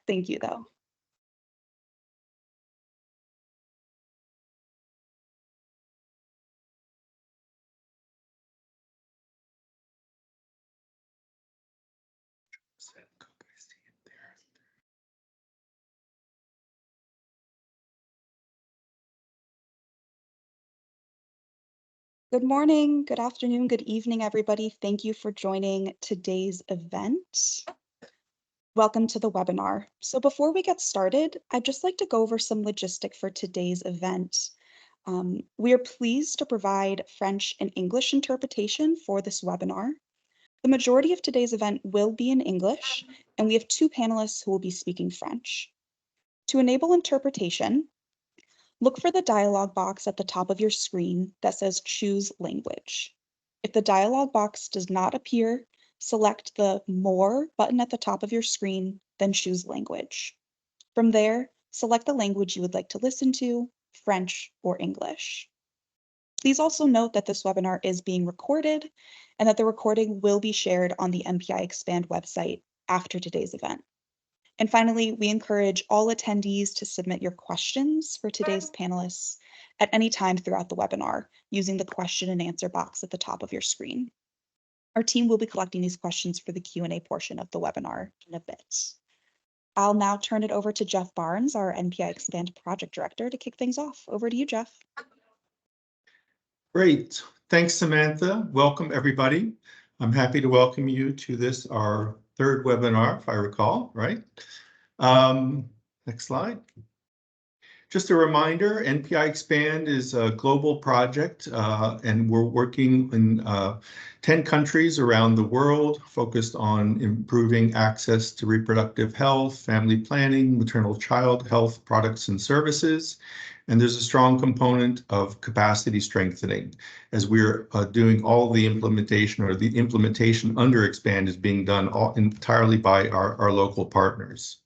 Thank you, though. Good morning, good afternoon, good evening, everybody. Thank you for joining today's event. Welcome to the webinar. So before we get started, I'd just like to go over some logistic for today's event. We are pleased to provide French and English interpretation for this webinar. The majority of today's event will be in English, and we have two panelists who will be speaking French. To enable interpretation, look for the dialog box at the top of your screen that says Choose Language. If the dialog box does not appear, select the More button at the top of your screen, then choose Language. From there, select the language you would like to listen to, French or English. Please also note that this webinar is being recorded and that the recording will be shared on the NPI Expand website after today's event. And finally, we encourage all attendees to submit your questions for today's panelists at any time throughout the webinar using the question and answer box at the top of your screen. Our team will be collecting these questions for the Q&A portion of the webinar in a bit. I'll now turn it over to Jeff Barnes, our NPI Expand Project Director, to kick things off. Over to you, Jeff. Great. Thanks, Samantha. Welcome, everybody. I'm happy to welcome you to this, our third webinar, if I recall, right? Next slide. Just a reminder, NPI Expand is a global project, and we're working in 10 countries around the world, focused on improving access to reproductive health, family planning, maternal child health products and services. And there's a strong component of capacity strengthening as we're doing all the implementation, or the implementation under Expand is being done entirely by our local partners.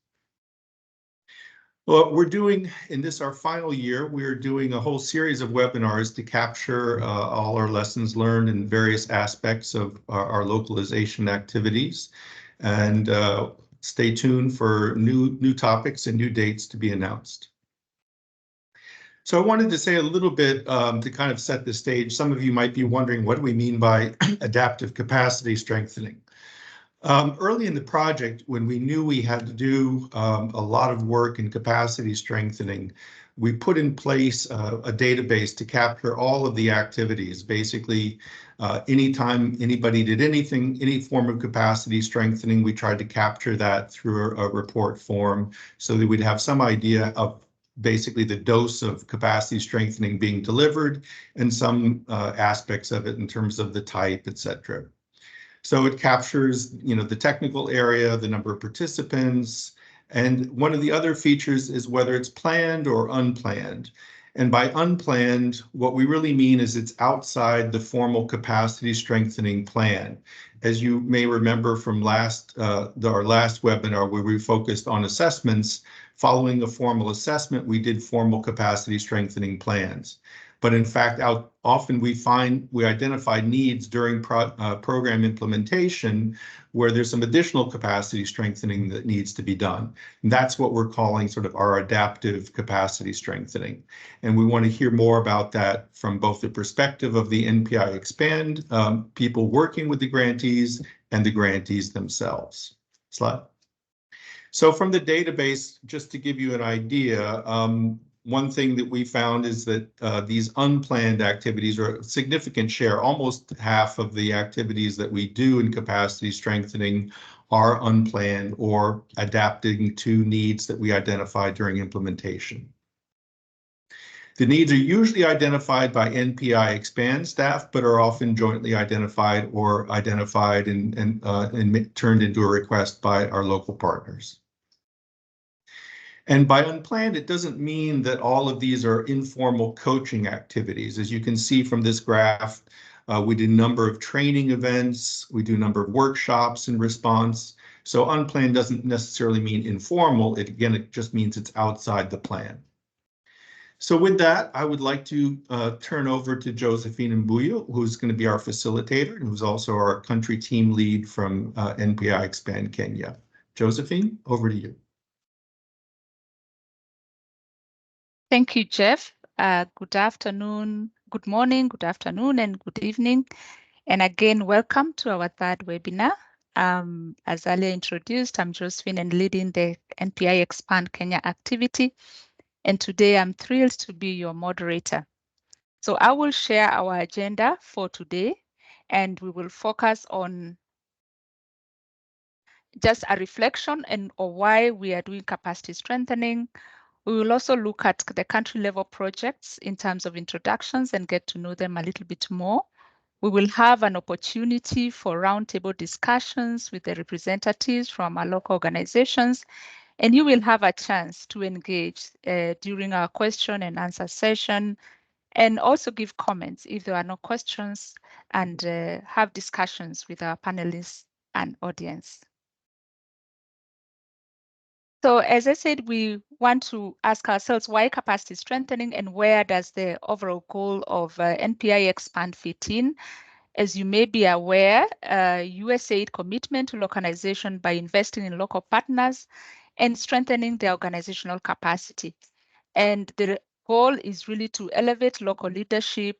Well, we're doing, in this our final year, we're doing a whole series of webinars to capture all our lessons learned in various aspects of our localization activities. And stay tuned for new topics and new dates to be announced. So I wanted to say a little bit to kind of set the stage. Some of you might be wondering, what do we mean by adaptive capacity strengthening? Early in the project, when we knew we had to do a lot of work in capacity strengthening, we put in place a database to capture all of the activities. Basically, anytime anybody did anything, any form of capacity strengthening, we tried to capture that through a report form so that we'd have some idea of basically the dose of capacity strengthening being delivered and some aspects of it in terms of the type, etc. So it captures, the technical area, the number of participants, and one of the other features is whether it's planned or unplanned. And by unplanned, what we really mean is it's outside the formal capacity strengthening plan. As you may remember from our last webinar, where we focused on assessments, following a formal assessment, we did formal capacity strengthening plans. But in fact, often we identify needs during program implementation where there's some additional capacity strengthening that needs to be done. And that's what we're calling sort of our adaptive capacity strengthening. And we want to hear more about that from both the perspective of the NPI Expand people working with the grantees and the grantees themselves. Slide. So from the database, just to give you an idea, one thing that we found is that these unplanned activities are a significant share. Almost half of the activities that we do in capacity strengthening are unplanned or adapting to needs that we identify during implementation. The needs are usually identified by NPI Expand staff, but are often jointly identified or identified and turned into a request by our local partners. And by unplanned, it doesn't mean that all of these are informal coaching activities. As you can see from this graph, we do a number of training events, we do a number of workshops in response. So unplanned doesn't necessarily mean informal. It just means it's outside the plan. So with that, I would like to turn over to Josephine Mbuyo, who's going to be our facilitator and who's also our country team lead from NPI Expand Kenya. Josephine, over to you. Thank you, Jeff. Good afternoon, good morning, good afternoon, and good evening. And again, welcome to our third webinar. As earlier introduced, I'm Josephine and leading the NPI Expand Kenya activity. And today I'm thrilled to be your moderator. So I will share our agenda for today, and we will focus on just a reflection and or why we are doing capacity strengthening. We will also look at the country level projects in terms of introductions and get to know them a little bit more. We will have an opportunity for roundtable discussions with the representatives from our local organizations, and you will have a chance to engage during our question and answer session, and also give comments if there are no questions, and have discussions with our panelists and audience. So as I said, we want to ask ourselves why capacity strengthening and where does the overall goal of NPI Expand fit in? As you may be aware, USAID commitment to localization by investing in local partners and strengthening their organizational capacity. And the goal is really to elevate local leadership,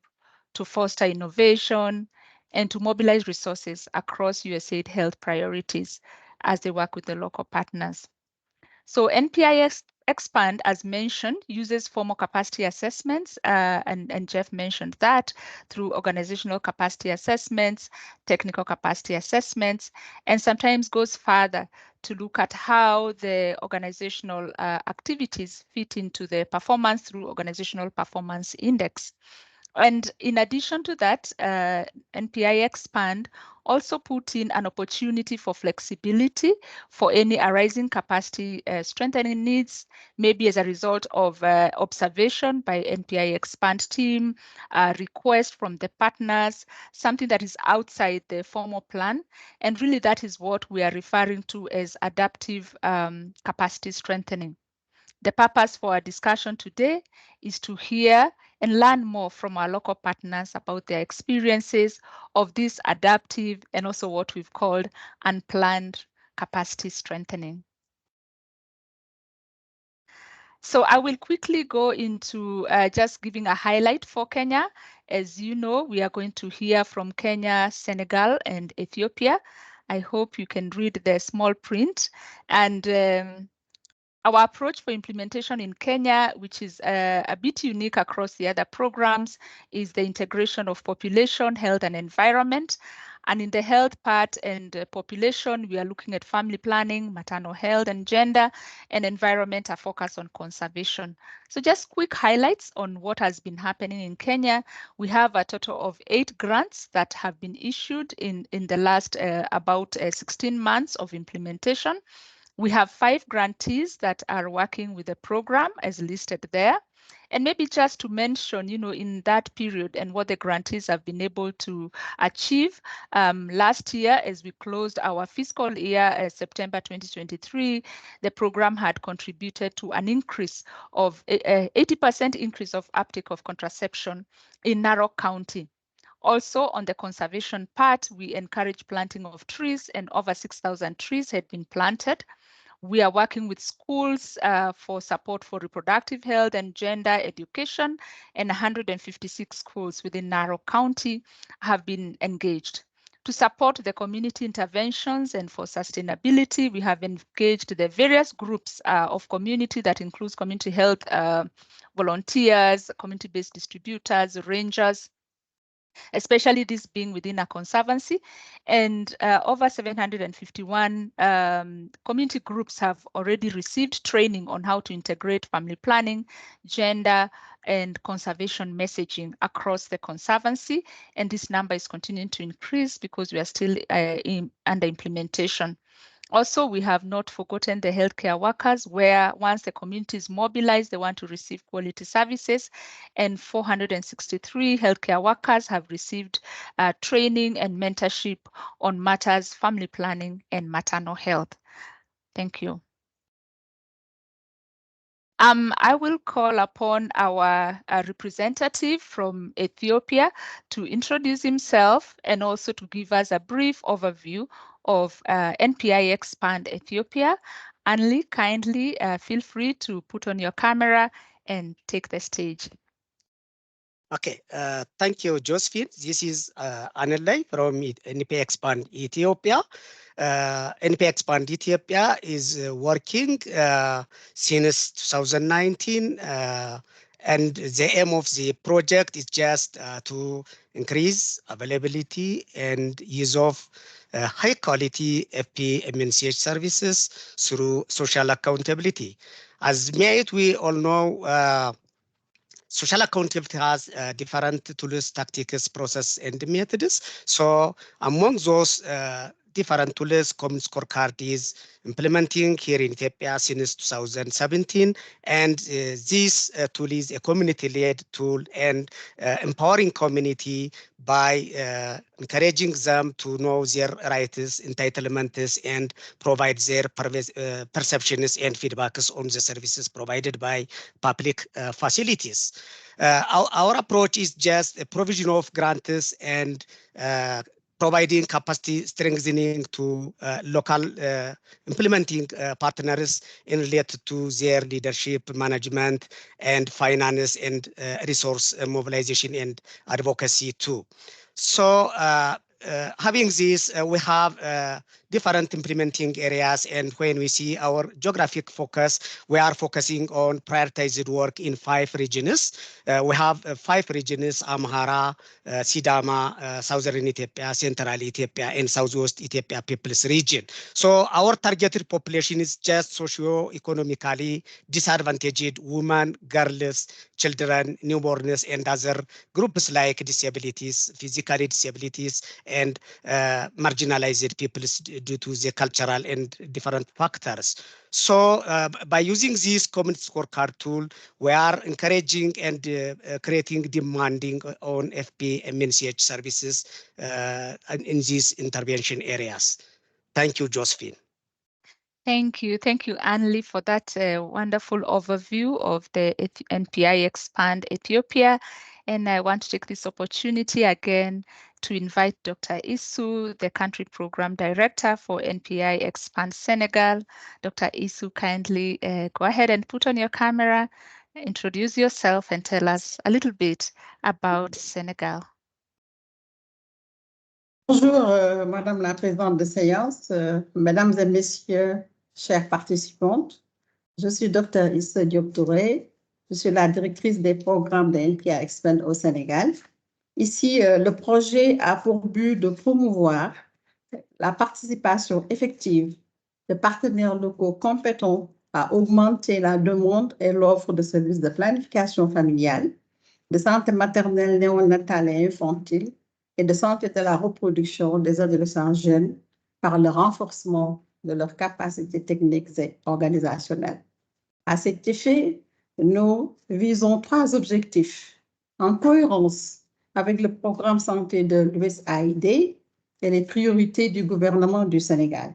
to foster innovation, and to mobilize resources across USAID health priorities as they work with the local partners. So NPI Expand, as mentioned, uses formal capacity assessments, and Jeff mentioned that, through organizational capacity assessments, technical capacity assessments, and sometimes goes further to look at how the organizational activities fit into the performance through organizational performance index. And in addition to that, NPI Expand also put in an opportunity for flexibility for any arising capacity strengthening needs, maybe as a result of observation by NPI Expand team, request from the partners, something that is outside the formal plan. And really that is what we are referring to as adaptive capacity strengthening. The purpose for our discussion today is to hear and learn more from our local partners about their experiences of this adaptive and also what we've called unplanned capacity strengthening. So I will quickly go into just giving a highlight for Kenya. As you know, we are going to hear from Kenya, Senegal, and Ethiopia. I hope you can read the small print. And our approach for implementation in Kenya, which is a bit unique across the other programs, is the integration of population, health, and environment. And in the health part and population, we are looking at family planning, maternal health and gender, and environment, a focus on conservation. So just quick highlights on what has been happening in Kenya. We have a total of 8 grants that have been issued in the last about 16 months of implementation. We have 5 grantees that are working with the program as listed there. And maybe just to mention, in that period and what the grantees have been able to achieve. Last year, as we closed our fiscal year, September 2023, the program had contributed to an increase of 80% increase of uptake of contraception in Narok County. Also, on the conservation part, we encourage planting of trees, and over 6,000 trees had been planted. We are working with schools for support for reproductive health and gender education, and 156 schools within Narok County have been engaged. To support the community interventions and for sustainability, we have engaged the various groups of community that includes community health volunteers, community-based distributors, rangers, especially this being within a conservancy. And over 751 community groups have already received training on how to integrate family planning, gender, and conservation messaging across the conservancy. And this number is continuing to increase because we are still under implementation. Also, we have not forgotten the healthcare workers, where once the community is mobilized, they want to receive quality services. And 463 healthcare workers have received training and mentorship on matters family planning and maternal health. Thank you. I will call upon our representative from Ethiopia to introduce himself and also to give us a brief overview of NPI Expand Ethiopia. Anli, kindly feel free to put on your camera and take the stage. Okay, thank you, Josephine. This is Anelai from NP Expand Ethiopia. NP Expand Ethiopia is working since 2019, and the aim of the project is just to increase availability and use of high quality FP MNCH services through social accountability. As MEIT, we all know social accountability has different tools, tactics, process, and methods. So among those different tools, common scorecard is implementing here in Ethiopia since 2017. And this tool is a community-led tool and empowering community by encouraging them to know their rights, entitlements, and provide their perceptions and feedbacks on the services provided by public facilities. Our approach is just a provision of grants and providing capacity strengthening to local implementing partners in related to their leadership, management, and finance and resource mobilization and advocacy too. So having this, we have different implementing areas, and when we see our geographic focus, we are focusing on prioritized work in 5 regions. We have 5 regions: Amhara, Sidama, Southern Ethiopia, Central Ethiopia, and Southwest Ethiopia People's Region. So our targeted population is just socio-economically disadvantaged women, girls, children, newborns, and other groups like disabilities, physically disabilities, and marginalized peoples due to the cultural and different factors. So by using this common scorecard tool, we are encouraging and creating demanding on FP and MNCH services in these intervention areas. Thank you, Josephine. Thank you, Anli, for that wonderful overview of the NPI Expand Ethiopia. And I want to take this opportunity again to invite Dr. Isu, the Country Program Director for NPI Expand Senegal. Dr. Isu, kindly go ahead and put on your camera, introduce yourself, and tell us a little bit about Senegal. Bonjour, Madame la Présidente de séance, Mesdames et Messieurs, chères participantes. Je suis Dr. Issa Diop Touré. Je suis la directrice des programmes de NPI Expand au Sénégal. Ici, le projet a pour but de promouvoir la participation effective de partenaires locaux compétents à augmenter la demande et l'offre de services de planification familiale, de santé maternelle, néonatale et infantile, et de santé de la reproduction des adolescents jeunes par le renforcement de leurs capacités techniques et organisationnelles. À cet effet, nous visons 3 objectifs en cohérence avec le programme santé de l'USAID et les priorités du gouvernement du Sénégal.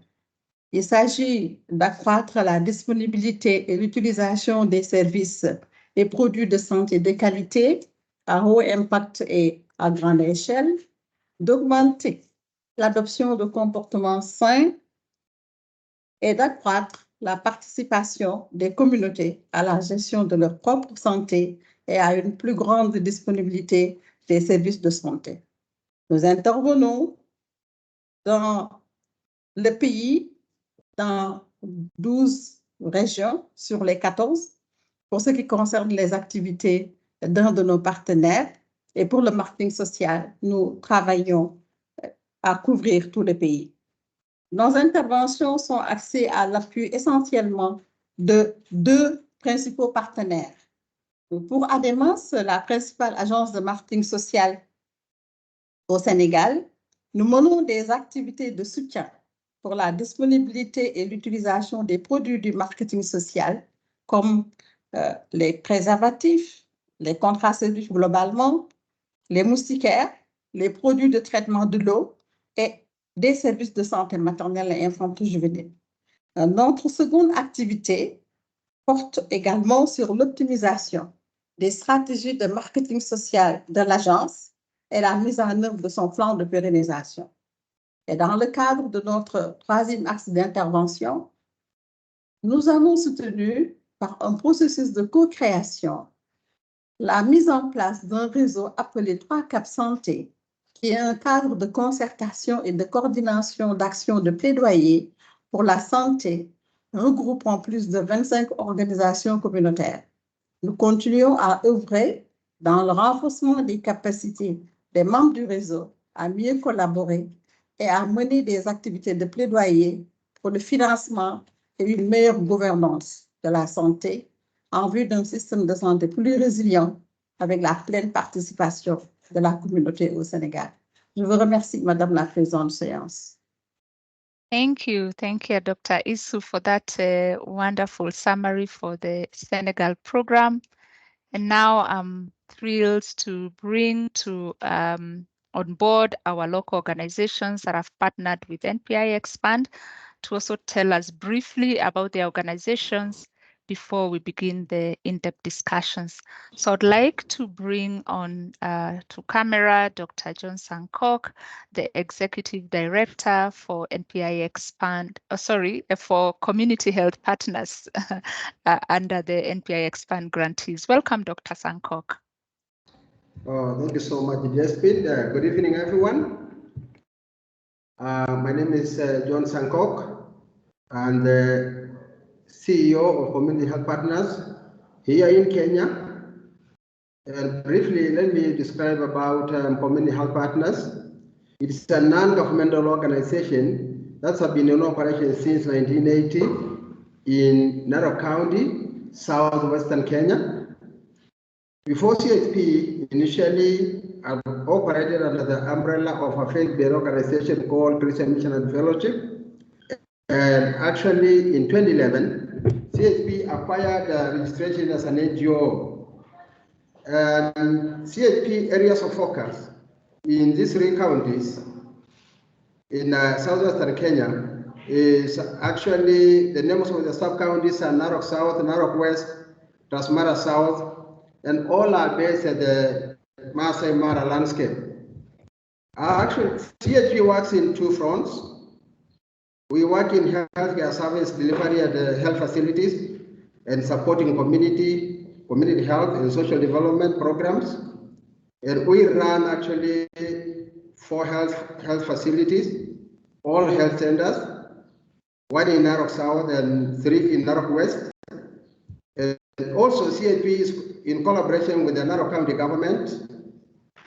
Il s'agit d'accroître la disponibilité et l'utilisation des services et produits de santé de qualité à haut impact et à grande échelle, d'augmenter l'adoption de comportements sains et d'accroître la participation des communautés à la gestion de leur propre santé et à une plus grande disponibilité des services de santé. Nous intervenons dans le pays, dans 12 régions sur les 14, pour ce qui concerne les activités d'un de nos partenaires. Et pour le marketing social, nous travaillons à couvrir tous les pays. Nos interventions sont axées à l'appui essentiellement de 2 principaux partenaires. Pour ADEMAS, la principale agence de marketing social au Sénégal, nous menons des activités de soutien pour la disponibilité et l'utilisation des produits du marketing social, comme les préservatifs, les contraceptifs globalement, les moustiquaires, les produits de traitement de l'eau et des services de santé maternelle et infantile-juvénile. Notre seconde activité porte également sur l'optimisation des stratégies de marketing social de l'agence et la mise en œuvre de son plan de pérennisation. Et dans le cadre de notre 3e axe d'intervention, nous avons soutenu par un processus de co-création, la mise en place d'un réseau appelé 3 Cap Santé, qui est un cadre de concertation et de coordination d'actions de plaidoyer pour la santé, regroupant plus de 25 organisations communautaires. Nous continuons à œuvrer dans le renforcement des capacités des membres du réseau à mieux collaborer et à mener des activités de plaidoyer pour le financement et une meilleure gouvernance de la santé en vue d'un système de santé plus résilient avec la pleine participation de la communauté au Sénégal. Je vous remercie, Madame la Présidente de séance. Thank you, Dr. Issou, for that wonderful summary for the Senegal program. And now I'm thrilled to bring on board our local organizations that have partnered with NPI Expand to also tell us briefly about their organizations before we begin the in-depth discussions. So I'd like to bring on to camera Dr. John Sankoch, the Executive Director for NPI Expand, for Community Health Partners under the NPI Expand grantees. Welcome, Dr. Sankoch. Thank you so much, Josephine. Good evening, everyone. My name is John Sankoch. I'm the CEO of Community Health Partners here in Kenya. And briefly, let me describe about Community Health Partners. It's a non-governmental organization that's been in operation since 1980 in Narok County, southwestern Kenya. Before CHP, initially operated under the umbrella of a faith-based organization called Christian Mission and Fellowship. And actually, in 2011, CHP acquired registration as an NGO. And CHP areas of focus in these 3 counties in southwestern Kenya is actually the names of the sub-counties are Narok South, Narok West, Transmara South, and all are based at the Masai Mara landscape. Actually, CHP works in 2 fronts. We work in healthcare service delivery at the health facilities and supporting community health and social development programs. And we run actually 4 health facilities, all health centers, 1 in Narok South and 3 in Narok West. And also CHP is in collaboration with the Narok County government,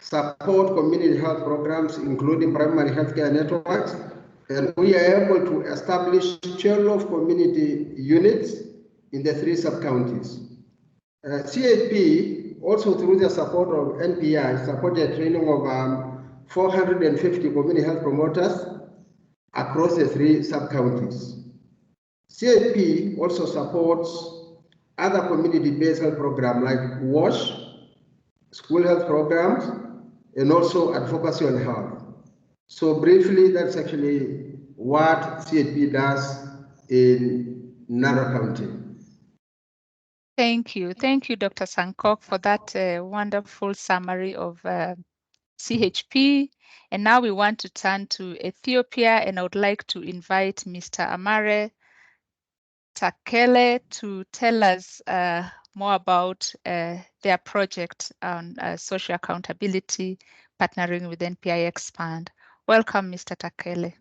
support community health programs, including primary healthcare networks. And we are able to establish chain of community units in the 3 sub-counties. CHP, also through the support of NPI, supported training of 450 community health promoters across the 3 sub-counties. CHP also supports other community-based health programs like WASH, school health programs, and also advocacy on health. So briefly, that's actually what CHP does in Narok County. Thank you, Dr. Sankoch, for that wonderful summary of CHP. And now we want to turn to Ethiopia, and I would like to invite Mr. Amare Takele to tell us more about their project on social accountability, partnering with NPI Expand. Welcome, Mr. Takele.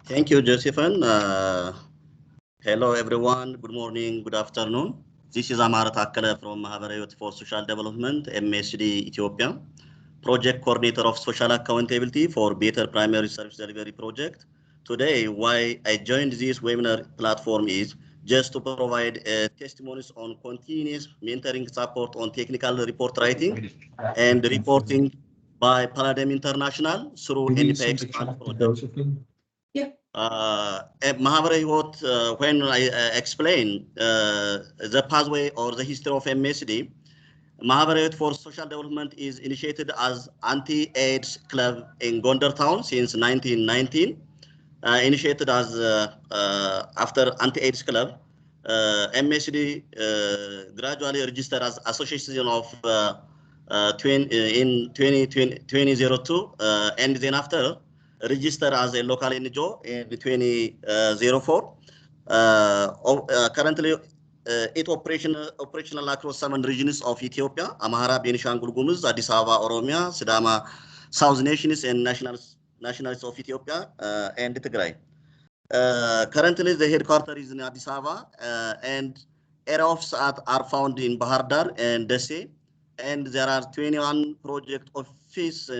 Thank you, Josephine. Hello, everyone. Good morning, good afternoon. This is Amara Takele from Mahabara Youth for Social Development, MSD Ethiopia, project coordinator of social accountability for Better Primary Service Delivery Project. Today, why I joined this webinar platform is just to provide testimonies on continuous mentoring support on technical report writing and reporting by Paradigm International through NPI Expand project. Mahabara Youth, when I explain the pathway or the history of MSD, Mahabara Youth for Social Development is initiated as anti-AIDS club in Gondar town since 1919. Initiated as after anti-AIDS club, MSD gradually registered as association of in 2002, and then after registered as a local NGO in 2004. Currently, it operational across 7 regions of Ethiopia: Amhara, Benishangul Gumuz, Addis Ababa, Oromia, Sidama, South Nations, and nationals of Ethiopia, and Tigray. Currently, the headquarters is in Addis Ababa, and area offices are found in Bahar Dar and Desi, and there are 21 project offices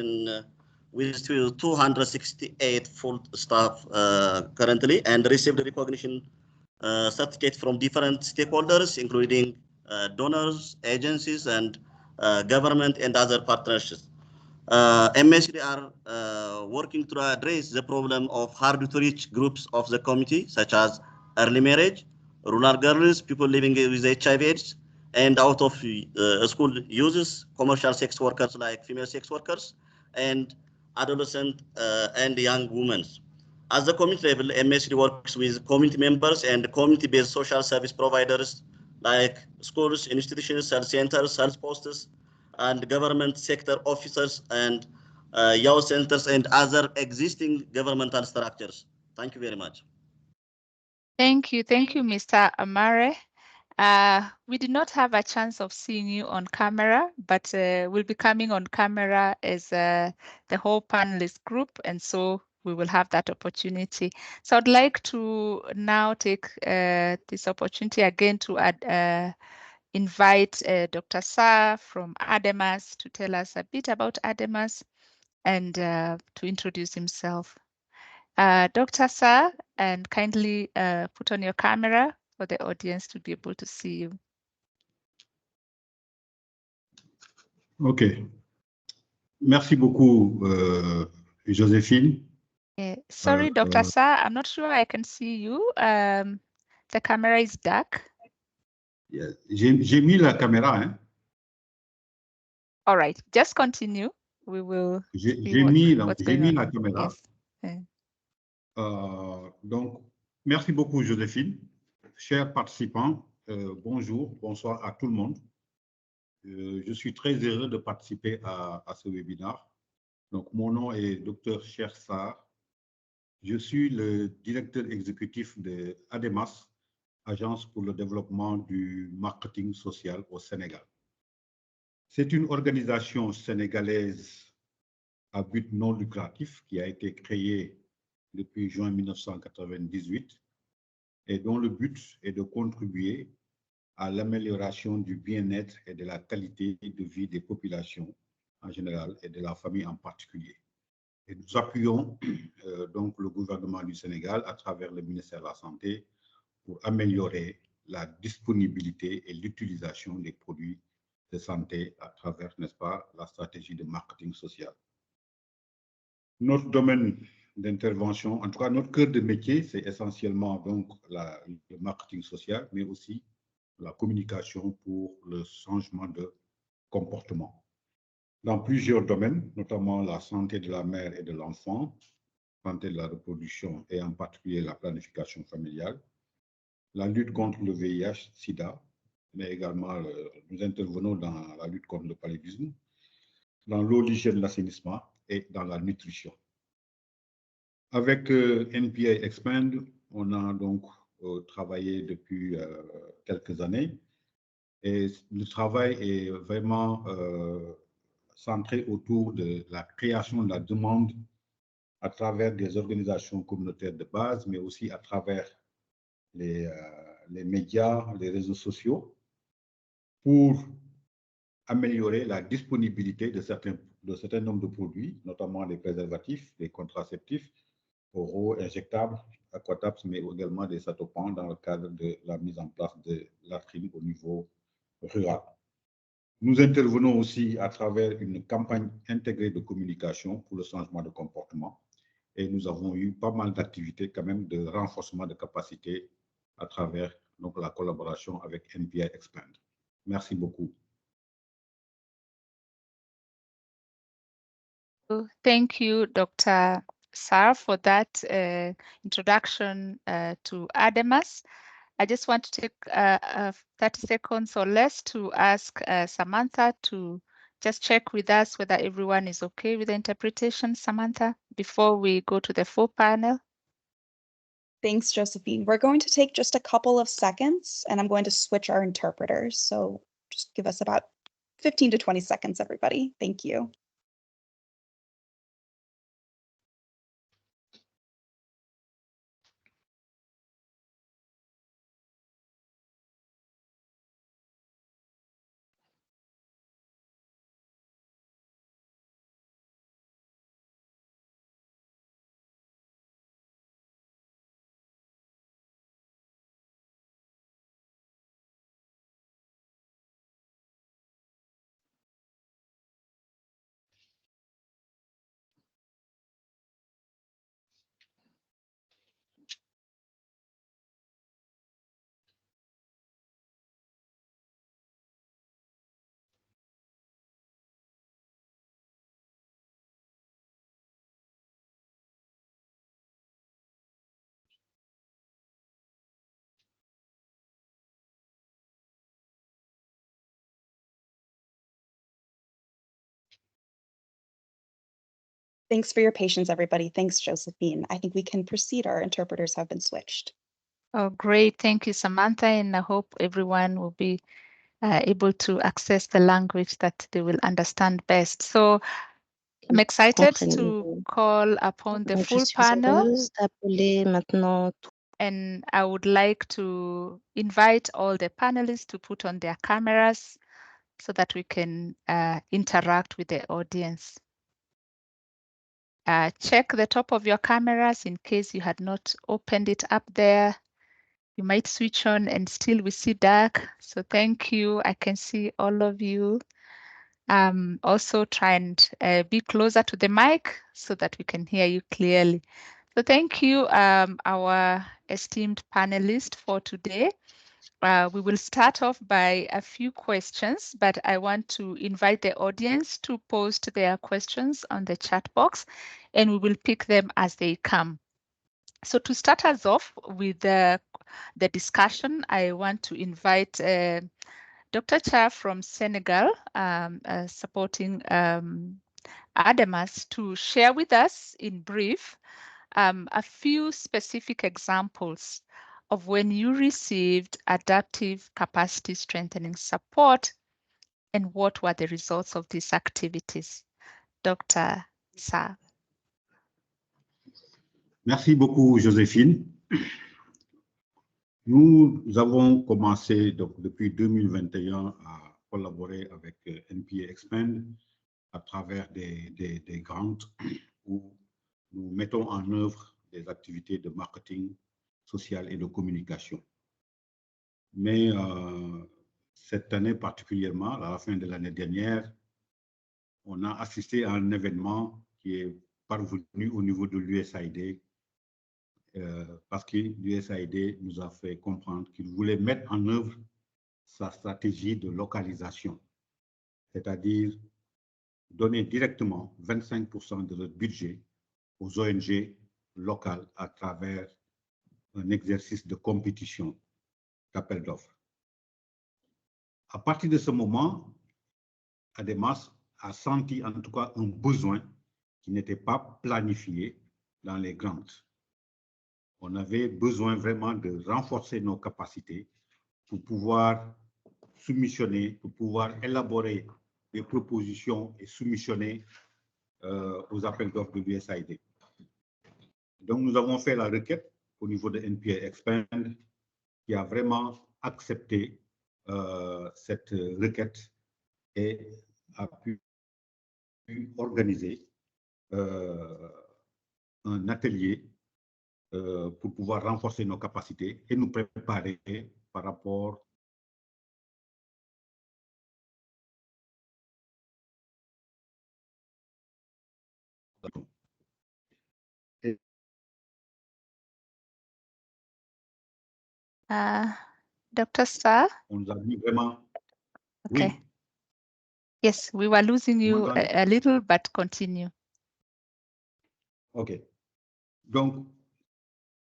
with 268 full staff currently, and received recognition certificate from different stakeholders, including donors, agencies, and government and other partnerships. MSD are working to address the problem of hard-to-reach groups of the community, such as early marriage, rural girls, people living with HIV/AIDS, and out-of-school users, commercial sex workers like female sex workers, and adolescent and young women. At the community level, MSD works with community members and community-based social service providers like schools, institutions, health centers, health posts, and government sector officers, and youth centers, and other existing governmental structures. Thank you very much. Thank you, Mr. Amare. We did not have a chance of seeing you on camera, but we'll be coming on camera as the whole panelist group, and so we will have that opportunity. So I'd like to now take this opportunity again to invite Dr. Sa from ADEMAS to tell us a bit about ADEMAS and to introduce himself. Dr. Sa, and kindly put on your camera for the audience to be able to see you. OK. Merci beaucoup, Joséphine. Sorry, Dr. Sa, I'm not sure I can see you. The camera is dark. Yeah. J'ai mis la caméra. Hein. All right, just continue. We will J'ai mis la caméra. Yes. Yeah. Donc, merci beaucoup, Joséphine. Chers participants, bonjour, bonsoir à tout le monde. Je suis très heureux de participer à ce webinaire. Donc, mon nom est Dr. Cheikh Sarr. Je suis le directeur exécutif de ADEMAS, Agence pour le développement du marketing social au Sénégal. C'est une organisation sénégalaise à but non lucratif qui a été créée depuis juin 1998 et dont le but est de contribuer à l'amélioration du bien-être et de la qualité de vie des populations en général et de la famille en particulier. Et nous appuyons donc le gouvernement du Sénégal à travers le ministère de la Santé pour améliorer la disponibilité et l'utilisation des produits de santé à travers, n'est-ce pas, la stratégie de marketing social. Notre domaine d'intervention, en tout cas notre cœur de métier, c'est essentiellement donc le marketing social, mais aussi la communication pour le changement de comportement. Dans plusieurs domaines, notamment la santé de la mère et de l'enfant, santé de la reproduction et en particulier la planification familiale, la lutte contre le VIH, SIDA, mais également nous intervenons dans la lutte contre le paludisme, dans l'eau, l'hygiène, l'assainissement et dans la nutrition. Avec NPI Expand, on a donc travaillé depuis quelques années et le travail est vraiment centré autour de la création de la demande à travers des organisations communautaires de base, mais aussi à travers les médias, les réseaux sociaux, pour améliorer la disponibilité de certains nombres de produits, notamment les préservatifs, les contraceptifs, oraux, injectables, aquatabs, mais également des satopans dans le cadre de la mise en place de l'ATRIM au niveau rural. Nous intervenons aussi à travers une campagne intégrée de communication pour le changement de comportement et nous avons eu pas mal d'activités quand même de renforcement de capacité à travers donc, la collaboration avec NPI Expand. Merci beaucoup. Thank you, Dr. Sarr, for that introduction to ADEMAS. I just want to take 30 seconds or less to ask Samantha to just check with us whether everyone is okay with the interpretation, Samantha, before we go to the full panel. Thanks, Josephine. We're going to take just a couple of seconds and I'm going to switch our interpreters. So just give us about 15 to 20 seconds, everybody. Thank you. Thanks for your patience, everybody. Thanks, Josephine. I think we can proceed. Our interpreters have been switched. Oh, great. Thank you, Samantha. And I hope everyone will be able to access the language that they will understand best. So I'm excited to call upon the full panel. And I would like to invite all the panelists to put on their cameras so that we can interact with the audience. Check the top of your cameras in case you had not opened it up there. You might switch on and still we see dark. So thank you. I can see all of you. Also try and be closer to the mic so that we can hear you clearly. So thank you, our esteemed panelists for today. We will start off by a few questions, but I want to invite the audience to post their questions on the chat box and we will pick them as they come. So to start us off with the discussion, I want to invite Dr. Cha from Senegal, supporting ADEMAS, to share with us in brief a few specific examples of when you received adaptive capacity strengthening support and what were the results of these activities. Dr. Sa. Merci beaucoup, Joséphine. Nous avons commencé donc, depuis 2021 à collaborer avec NPA Expand à travers des grants où nous mettons en œuvre des activités de marketing social et de communication. Mais cette année particulièrement, à la fin de l'année dernière, on a assisté à un événement qui est parvenu au niveau de l'USAID parce que l'USAID nous a fait comprendre qu'il voulait mettre en œuvre sa stratégie de localisation, c'est-à-dire donner directement 25% de notre budget aux ONG locales à travers un exercice de compétition d'appel d'offres. À partir de ce moment, ADEMAS a senti en tout cas un besoin qui n'était pas planifié dans les grants. On avait besoin vraiment de renforcer nos capacités pour pouvoir soumissionner, pour pouvoir élaborer des propositions et soumissionner aux appels d'offres de l'USAID. Donc, nous avons fait la requête au niveau de NPA Expand qui a vraiment accepté cette requête et a pu organiser un atelier pour pouvoir renforcer nos capacités et nous préparer par rapport Dr. Star? On nous a dit vraiment. Okay. Oui. Yes, we were losing you a little, but continue. OK. Donc,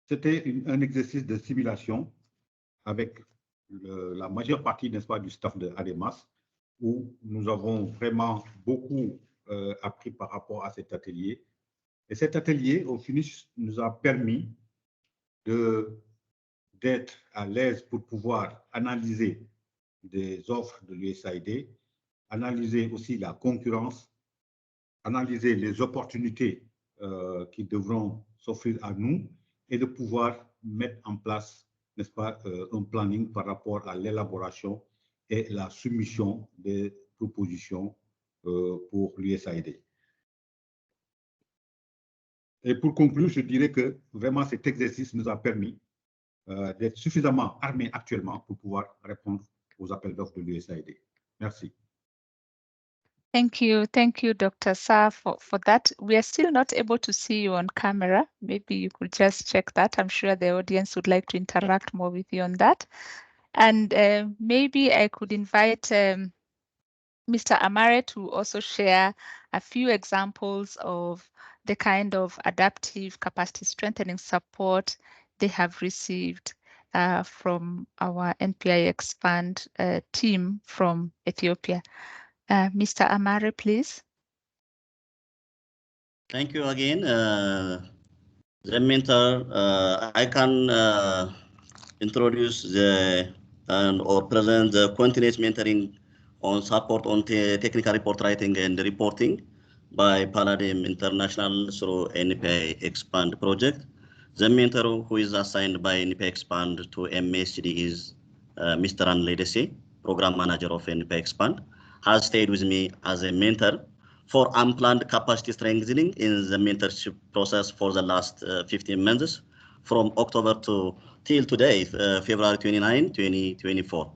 c'était un exercice de simulation avec la majeure partie, n'est-ce pas, du staff de ADEMAS, où nous avons vraiment beaucoup appris par rapport à cet atelier. Et cet atelier, au finish, nous a permis d'être à l'aise pour pouvoir analyser des offres de l'USAID, analyser aussi la concurrence, analyser les opportunités qui devront s'offrir à nous et de pouvoir mettre en place, n'est-ce pas, un planning par rapport à l'élaboration et la soumission des propositions pour l'USAID. Et pour conclure, je dirais que vraiment cet exercice nous a permis d'être suffisamment armés actuellement pour pouvoir répondre aux appels d'offres de l'USAID. Merci. Thank you, Dr. Sa, for that. We are still not able to see you on camera. Maybe you could just check that. I'm sure the audience would like to interact more with you on that. And maybe I could invite Mr. Amare to also share a few examples of the kind of adaptive capacity strengthening support they have received from our NPI Expand team from Ethiopia. Mr. Amare, please. Thank you again. The mentor, I can introduce or present the continuous mentoring on support on technical report writing and reporting by Paradigm International through NPI Expand project. The mentor who is assigned by NPI Expand to MSCD is Mr. Anle Dese, Program Manager of NPI Expand, has stayed with me as a mentor for unplanned capacity strengthening in the mentorship process for the last 15 months, from October till today, February 29, 2024.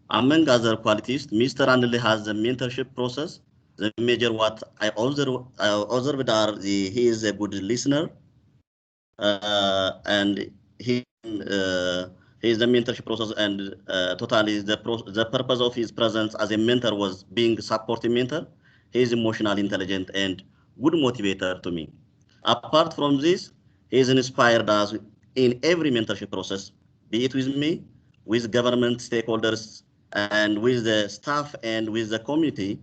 Among other qualities, Mr. Anle has the mentorship process. The major what I observed are he is a good listener, and he is the mentorship process, and totally the purpose of his presence as a mentor was being supportive mentor. He is emotionally intelligent and good motivator to me. Apart from this, he is inspired us in every mentorship process, be it with me, with government stakeholders, and with the staff and with the community.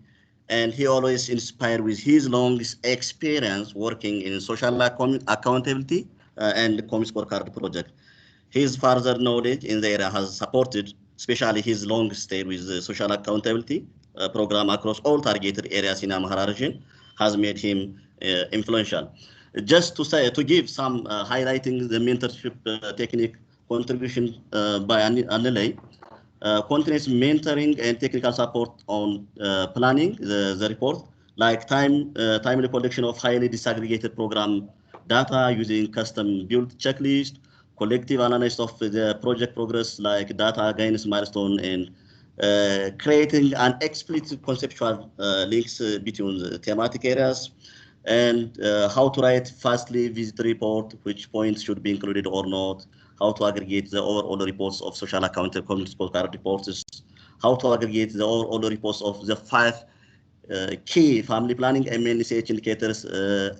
And he always inspired with his long experience working in social accountability and Common Scorecard project. His further knowledge in the area has supported, especially his long stay with the social accountability program across all targeted areas in Amhara region, has made him influential. Just to give some highlighting the mentorship technique contribution by Anile, continuous mentoring and technical support on planning the report, like timely collection of highly disaggregated program data using custom-built checklist, collective analysis of the project progress, like data against milestone, and creating an explicit conceptual links between the thematic areas, and how to write fastly visit report, which points should be included or not, how to aggregate the overall reports of social accountability scorecard reports, how to aggregate the overall reports of the 5 key family planning MNCH indicators,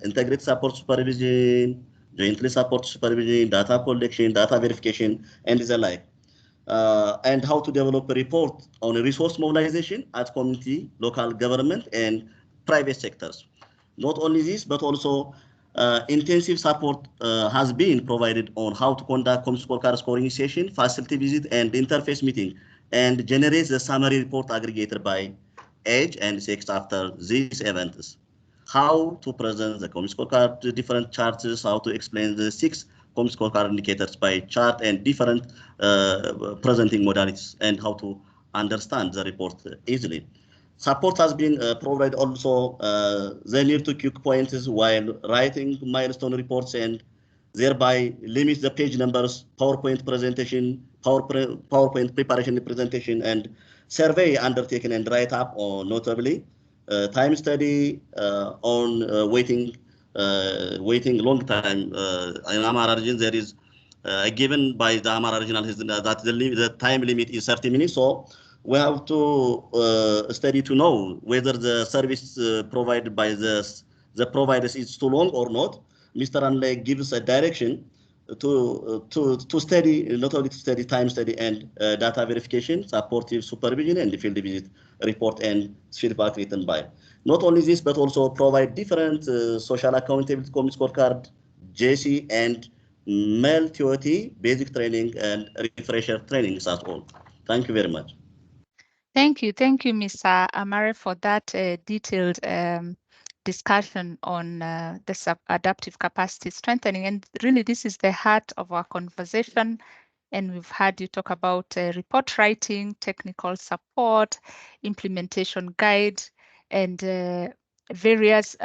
integrated support supervision, jointly support supervision, data collection, data verification, and the like. And how to develop a report on resource mobilization at community, local government, and private sectors. Not only this, but also intensive support has been provided on how to conduct scorecard scoring session, facility visit, and interface meeting, and generate the summary report aggregator by age and sex after these events. How to present the scorecard to different charts, how to explain the 6 scorecard indicators by chart and different presenting modalities, and how to understand the report easily. Support has been provided also the near to quick points while writing milestone reports, and thereby limit the page numbers, PowerPoint presentation, PowerPoint preparation and presentation, and survey undertaken and write up, or notably time study on waiting long time. In Amhara region, there is given by the Amhara regional that the time limit is 30 minutes. So we have to study to know whether the service provided by the providers is too long or not. Mr. Anle gives a direction to study, not only to study, time study and data verification, supportive supervision, and the field visit report and feedback written by. Not only this, but also provide different social accountability scorecard, JC, and male TOT, basic training, and refresher trainings as well. Thank you very much. Thank you, Mr. Amare, for that detailed discussion on the adaptive capacity strengthening. And really, this is the heart of our conversation. And we've heard you talk about report writing, technical support, implementation guide, and various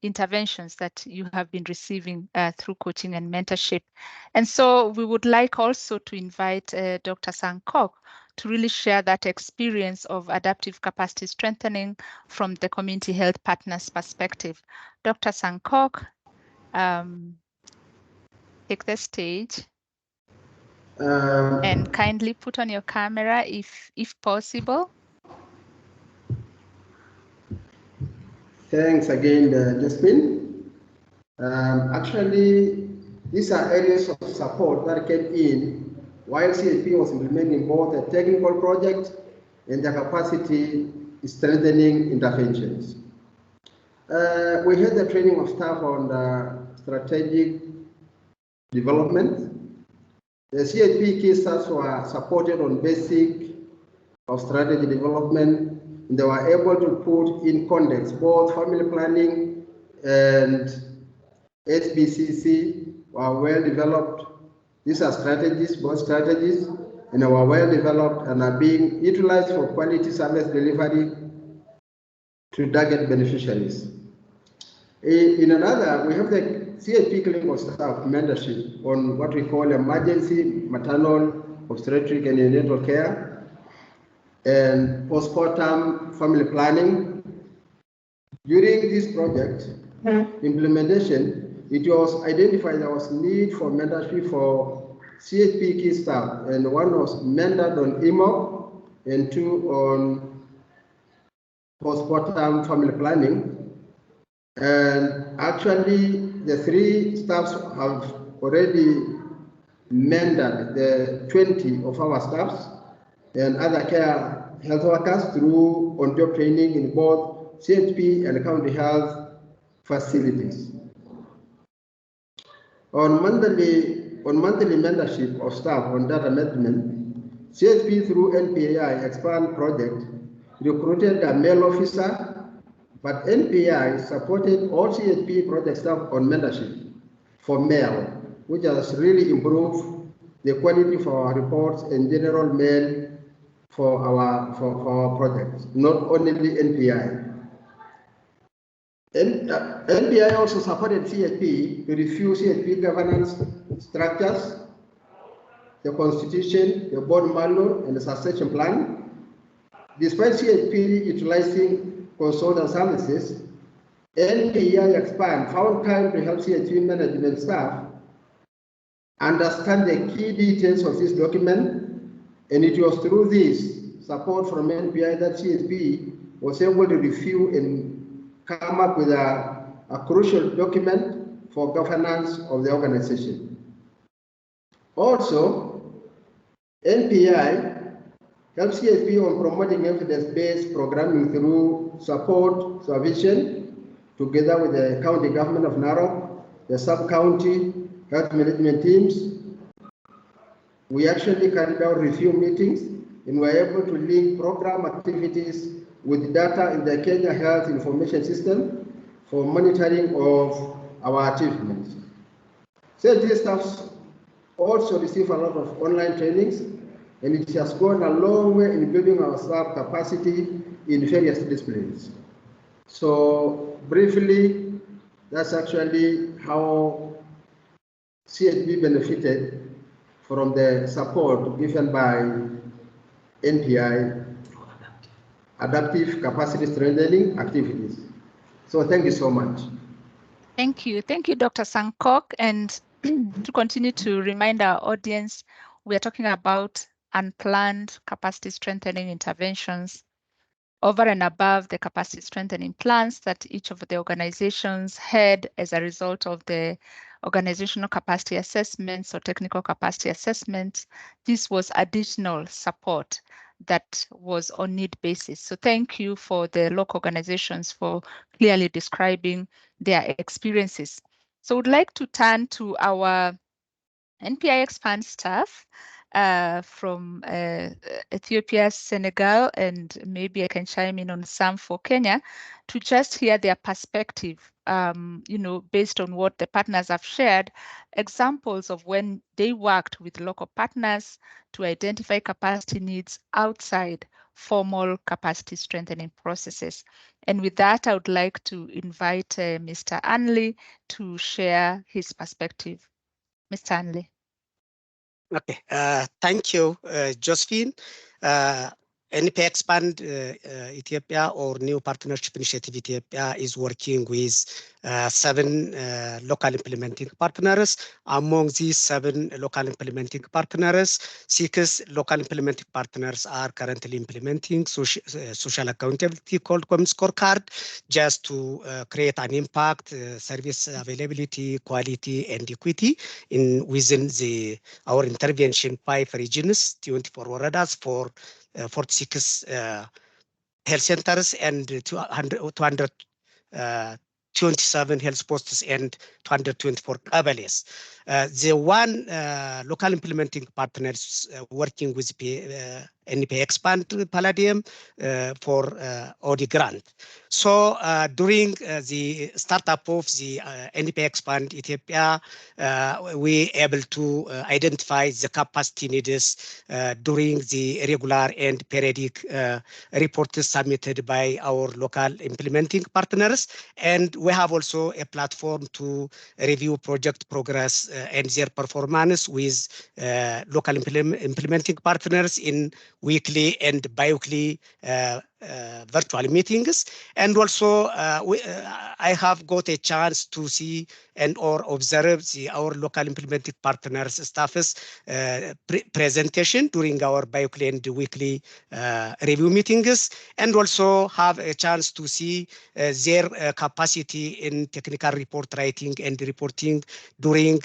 interventions that you have been receiving through coaching and mentorship. And so we would like also to invite Dr. Sankok to really share that experience of adaptive capacity strengthening from the community health partners perspective. Dr. Sankok, take the stage. And kindly put on your camera if possible. Thanks again, Josephine. Actually, these are areas of support that came in while CHP was implementing both a technical project and the capacity strengthening interventions. We had the training of staff on the strategic development. The CHP key staffs were supported on basic of strategy development, and they were able to put in context both family planning and HBCC were well developed. These are strategies, both strategies, and are well developed and are being utilized for quality service delivery to target beneficiaries. In another, we have the CHP clinical staff mentorship on what we call emergency maternal obstetric and neonatal care and postpartum family planning. During this project implementation, it was identified there was need for mentorship for CHP key staff, and one was mentored on EMOC and two on postpartum family planning. And actually, the three staffs have already mentored the 20 of our staffs and other care health workers through on-job training in both CHP and county health facilities. On monthly mentorship of staff on data management, CHP through NPAI Expand project recruited a male officer, but NPI supported all CHP project staff on mentorship for male, which has really improved the quality for our reports and general mail for our projects, not only NPI. NPI also supported CHP to review CHP governance structures, the constitution, the board manual, and the succession plan. Despite CHP utilizing consultant services, NPI Expand found time to help CHP management staff understand the key details of this document, and it was through this support from NPI that CHP was able to review and come up with a crucial document for governance of the organization. Also, NPI helps CHP on promoting evidence-based programming through support, supervision, together with the county government of Narok, the sub-county health management teams. We actually carried out review meetings and were able to link program activities with data in the Kenya Health Information System for monitoring of our achievements. CHP staff also receive a lot of online trainings, and it has gone a long way in building our staff capacity in various disciplines. So briefly, that's actually how CHP benefited from the support given by NPI adaptive capacity strengthening activities. So thank you so much. Thank you, Dr. Sankok. And to continue to remind our audience, we are talking about unplanned capacity strengthening interventions over and above the capacity strengthening plans that each of the organizations had as a result of the organizational capacity assessments or technical capacity assessments. This was additional support that was on need basis. So thank you for the local organizations for clearly describing their experiences. So we'd like to turn to our NPI Expand staff from Ethiopia, Senegal, and maybe I can chime in on some for Kenya to just hear their perspective, based on what the partners have shared, examples of when they worked with local partners to identify capacity needs outside formal capacity strengthening processes. And with that, I would like to invite Mr. Anley to share his perspective. Mr. Anley. Okay, thank you, Josephine. NP Expand Ethiopia or New Partnership Initiative Ethiopia is working with 7 local implementing partners. Among these 7 local implementing partners, 6 local implementing partners are currently implementing social accountability called Common Scorecard, just to create an impact, service availability, quality, and equity within our intervention 5 regions, 24 waradas for 46 health centers and 227 health posts and 224 qabalis. The one local implementing partners working with NP Expand Palladium for OD grant. So during the startup of the NP Expand Ethiopia, we able to identify the capacity needs during the regular and periodic reports submitted by our local implementing partners. And we have also a platform to review project progress and their performance with local implementing partners in weekly and bi-weekly virtual meetings. And also I have got a chance to see and or observe our local implementing partners staff's presentation during our bi-weekly and weekly review meetings, and also have a chance to see their capacity in technical report writing and reporting during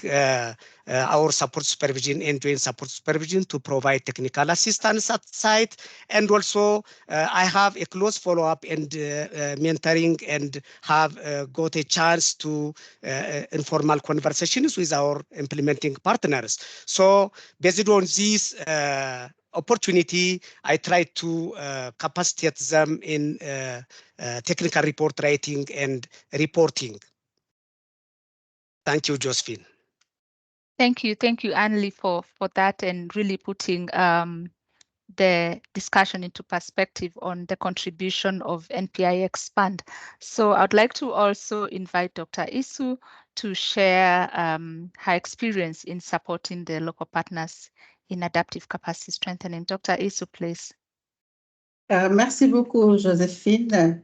our support supervision and joint support supervision to provide technical assistance at site. And also I have a close follow-up and mentoring, and have got a chance to informal conversations with our implementing partners. So based on this opportunity, I try to capacitate them in technical report writing and reporting. Thank you, Josephine. Thank you, Anley, for that, and really putting the discussion into perspective on the contribution of NPI Expand. So I'd like to also invite Dr. Isu to share her experience in supporting the local partners in adaptive capacity strengthening. Dr. Isu, please. Merci beaucoup, Joséphine.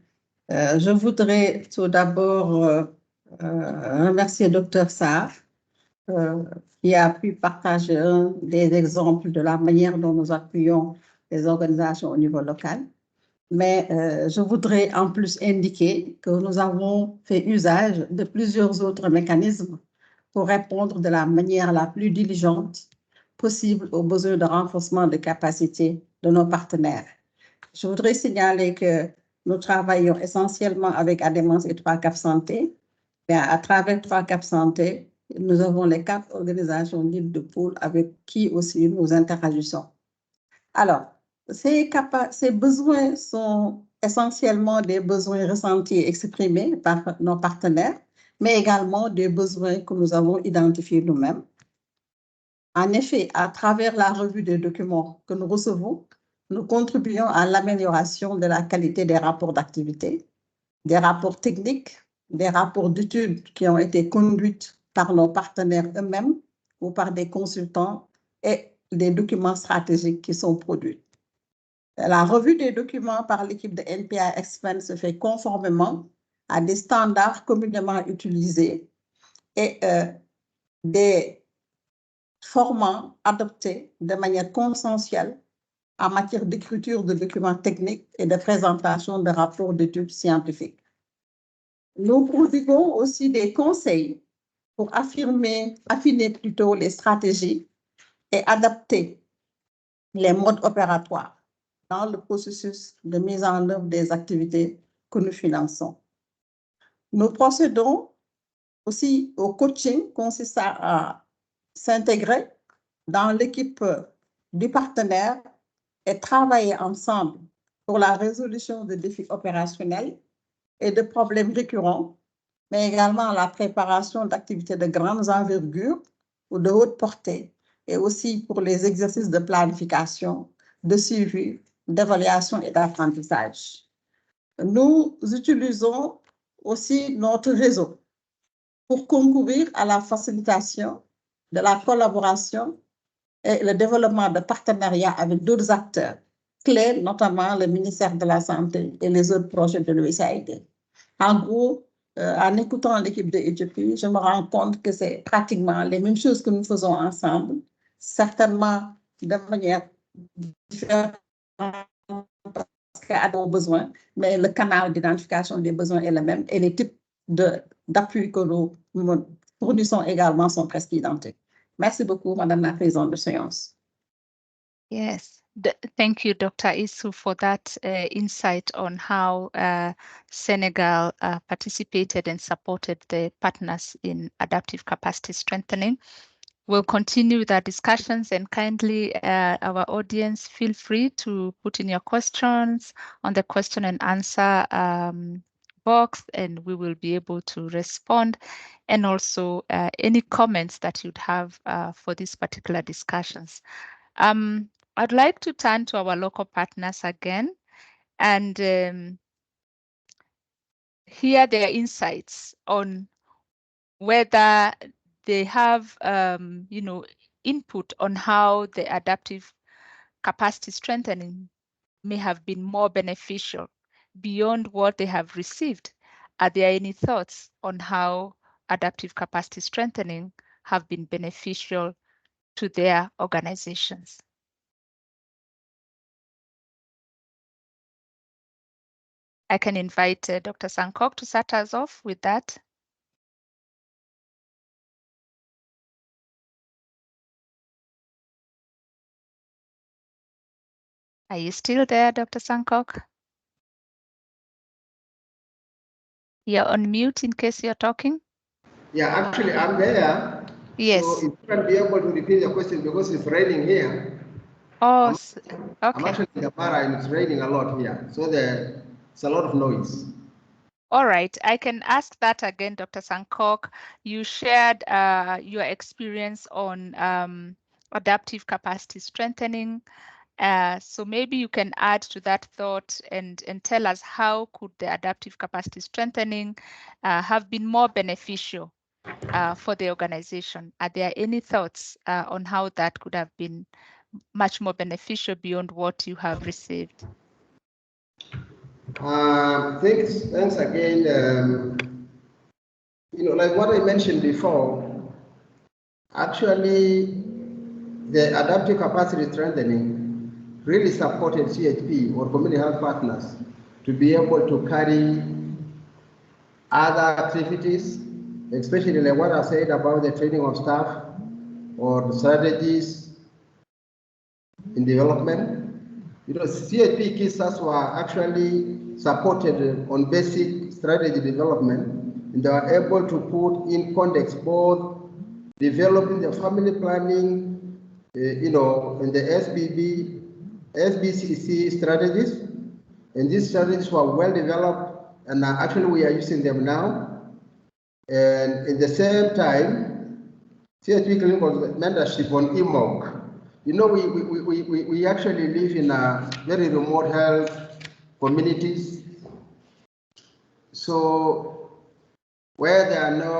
Je voudrais tout d'abord remercier Dr. Sarr qui a pu partager des exemples de la manière dont nous appuyons les organisations au niveau local. Mais je voudrais en plus indiquer que nous avons fait usage de plusieurs autres mécanismes pour répondre de la manière la plus diligente possible aux besoins de renforcement de capacité de nos partenaires. Je voudrais signaler que nous travaillons essentiellement avec Adémence et 3CAP Santé. Et à travers 3CAP Santé, nous avons les 4 organisations dites de pôle avec qui aussi nous interagissons. Alors, ces besoins sont essentiellement des besoins ressentis et exprimés par nos partenaires, mais également des besoins que nous avons identifiés nous-mêmes. En effet, à travers la revue des documents que nous recevons, nous contribuons à l'amélioration de la qualité des rapports d'activité, des rapports techniques, des rapports d'études qui ont été conduites par nos partenaires eux-mêmes ou par des consultants, et des documents stratégiques qui sont produits. La revue des documents par l'équipe de NPI Expand se fait conformément à des standards communément utilisés et des formats adoptés de manière consensuelle en matière d'écriture de documents techniques et de présentation de rapports d'études scientifiques. Nous prodiguons aussi des conseils pour affiner plutôt les stratégies et adapter les modes opératoires dans le processus de mise en œuvre des activités que nous finançons. Nous procédons aussi au coaching consistant à s'intégrer dans l'équipe du partenaire et travailler ensemble pour la résolution de défis opérationnels et de problèmes récurrents, mais également la préparation d'activités de grandes envergures ou de haute portée, et aussi pour les exercices de planification, de suivi, d'évaluation et d'apprentissage. Nous utilisons aussi notre réseau pour concourir à la facilitation de la collaboration et le développement de partenariats avec d'autres acteurs clés, notamment le ministère de la Santé et les autres projets de l'USAID. En gros, en écoutant l'équipe de Éthiopie, je me rends compte que c'est pratiquement les mêmes choses que nous faisons ensemble, certainement de manière différente parce qu'il y a des besoins, mais le canal d'identification des besoins est le même et les types d'appui que nous fournissons également sont presque identiques. Merci beaucoup, Madame la Présidente de séance. Yes, thank you, Dr. Isu, for that insight on how Senegal participated and supported the partners in adaptive capacity strengthening. We'll continue with our discussions, and kindly our audience, feel free to put in your questions on the question and answer box, and we will be able to respond, and also any comments that you'd have for these particular discussions. I'd like to turn to our local partners again and hear their insights on whether they have, input on how the adaptive capacity strengthening may have been more beneficial beyond what they have received. Are there any thoughts on how adaptive capacity strengthening have been beneficial to their organizations? I can invite Dr. Sankok to start us off with that. Are you still there, Dr. Sankok? You're on mute in case you're talking. Yeah, actually, I'm there. Yes. So you can't be able to repeat the question because it's raining here. Oh, I'm okay. actually in Gamara and it's raining a lot here. So it's a lot of noise. All right, I can ask that again, Dr. Sankok. You shared your experience on adaptive capacity strengthening. So maybe you can add to that thought and tell us how could the adaptive capacity strengthening have been more beneficial for the organization? Are there any thoughts on how that could have been much more beneficial beyond what you have received? Thanks again. Like what I mentioned before, actually, the adaptive capacity strengthening really supported CHP or community health partners to be able to carry other activities, especially like what I said about the training of staff or the strategies in development. CHP key staffs were actually supported on basic strategy development, and they were able to put in context both developing the family planning, in the SBCC strategies, and these strategies were well developed, and actually we are using them now. And at the same time, CHP clinical mentorship on EMOC. We actually live in a very remote health communities. So where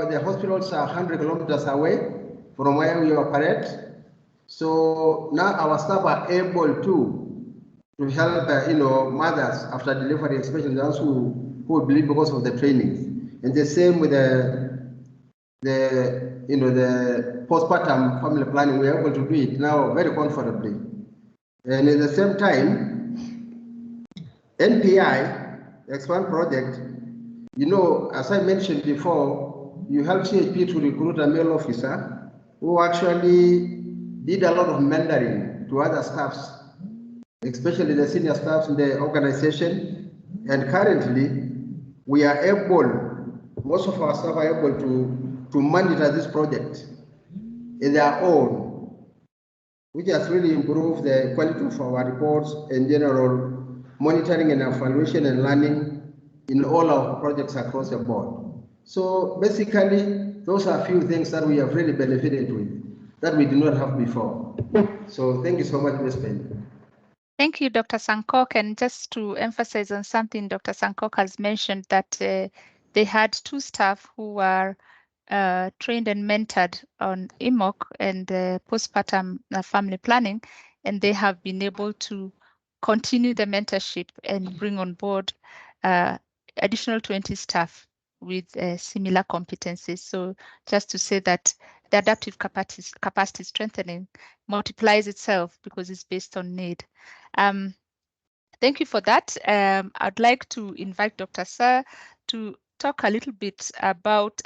the hospitals are 100 kilometers away from where we operate. So now our staff are able to help, mothers after delivery, especially those who bleed because of the training. And the same with the postpartum family planning, we are able to do it now very comfortably. And at the same time, NPI, the Expand project, as I mentioned before, you help CHP to recruit a male officer who actually did a lot of mentoring to other staffs, especially the senior staffs in the organization. And currently, we are able, most of our staff are able to monitor this project. in their own, which has really improved the quality of our reports and general monitoring and evaluation and learning in all our projects across the board. So basically, those are a few things that we have really benefited with that we did not have before. So thank you so much, Ms. Penny. Thank you, Dr. Sankok. And just to emphasize on something Dr. Sankok has mentioned, that they had 2 staff who were trained and mentored on EMOC and postpartum family planning, and they have been able to continue the mentorship and bring on board additional 20 staff with similar competencies. So just to say that the adaptive capacity strengthening multiplies itself because it's based on need. Thank you for that. I'd like to invite Dr. Sir to talk a little bit about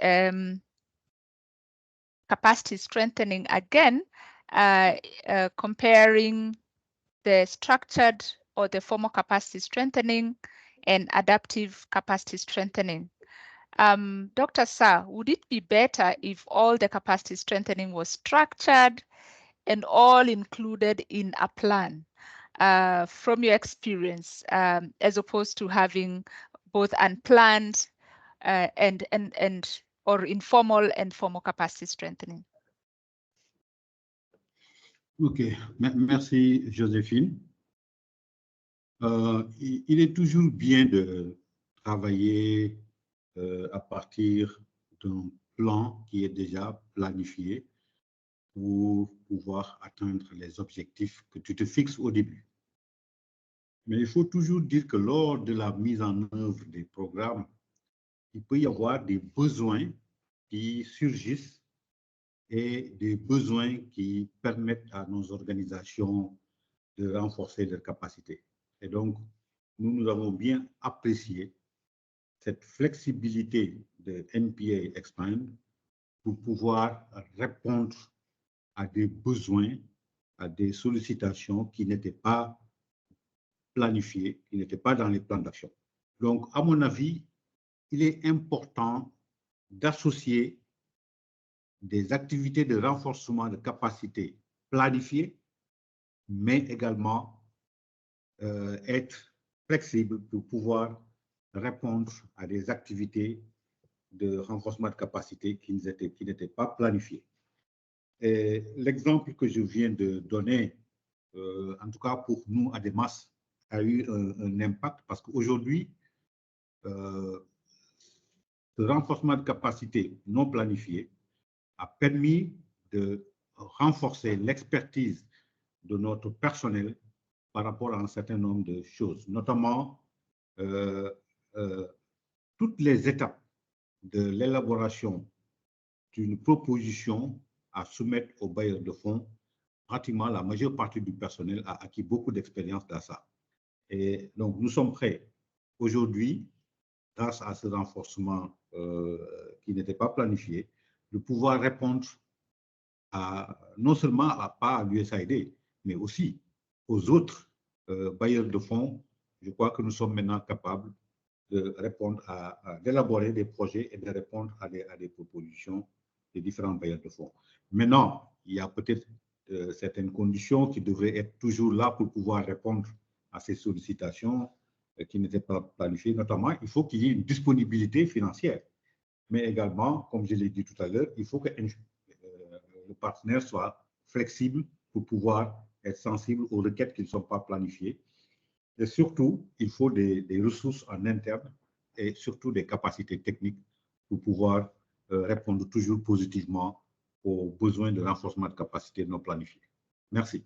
capacity strengthening again, comparing the structured or the formal capacity strengthening and adaptive capacity strengthening. Dr. Sir, would it be better if all the capacity strengthening was structured and all included in a plan, from your experience, as opposed to having both unplanned and or informal and formal capacity strengthening? Ok, merci Joséphine. Il est toujours bien de travailler à partir d'un plan qui est déjà planifié pour pouvoir atteindre les objectifs que tu te fixes au début. Mais il faut toujours dire que lors de la mise en œuvre des programmes, il peut y avoir des besoins qui surgissent et des besoins qui permettent à nos organisations de renforcer leurs capacités. Et donc, nous avons bien apprécié cette flexibilité de NPA Expand pour pouvoir répondre à des besoins, à des sollicitations qui n'étaient pas planifiées, qui n'étaient pas dans les plans d'action. Donc, à mon avis, il est important d'associer des activités de renforcement de capacité planifiées, mais également être flexible pour pouvoir répondre à des activités de renforcement de capacité qui n'étaient pas planifiées. L'exemple que je viens de donner, en tout cas pour nous à Demas, a eu un impact parce qu'aujourd'hui, ce renforcement de capacité non planifié a permis de renforcer l'expertise de notre personnel par rapport à un certain nombre de choses, notamment toutes les étapes de l'élaboration d'une proposition à soumettre aux bailleurs de fonds. Pratiquement la majeure partie du personnel a acquis beaucoup d'expérience dans ça. Et donc, nous sommes prêts aujourd'hui, grâce à ce renforcement qui n'était pas planifié, de pouvoir répondre non seulement pas à l'USAID, mais aussi aux autres bailleurs de fonds. Je crois que nous sommes maintenant capables de répondre d'élaborer des projets et de répondre à des propositions des différents bailleurs de fonds. Maintenant, il y a peut-être certaines conditions qui devraient être toujours là pour pouvoir répondre à ces sollicitations qui n'étaient pas planifiées. Notamment, il faut qu'il y ait une disponibilité financière. Mais également, comme je l'ai dit tout à l'heure, il faut que le partenaire soit flexible pour pouvoir être sensible aux requêtes qui ne sont pas planifiées. Et surtout, il faut des ressources en interne et surtout des capacités techniques pour pouvoir répondre toujours positivement aux besoins de renforcement de capacités non planifiées. Merci.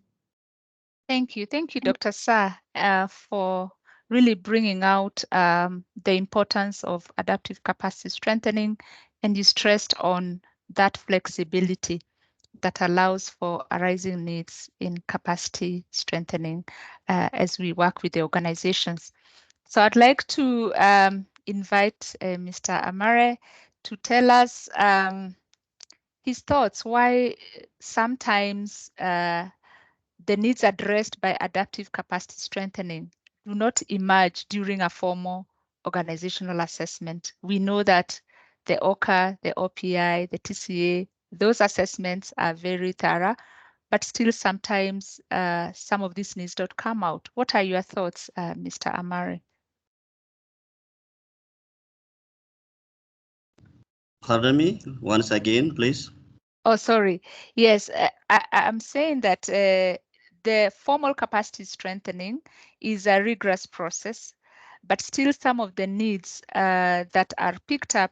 Thank you, Dr. Sa, for really bringing out the importance of adaptive capacity strengthening, and you stressed on that flexibility that allows for arising needs in capacity strengthening as we work with the organizations. So I'd like to invite Mr. Amare to tell us his thoughts why sometimes the needs addressed by adaptive capacity strengthening do not emerge during a formal organizational assessment. We know that the OCA, the OPI, the TCA Those assessments are very thorough, but still sometimes some of these needs don't come out. What are your thoughts, Mr. Amare? Pardon me once again, please. Oh, sorry. Yes, I'm saying that the formal capacity strengthening is a rigorous process, but still some of the needs that are picked up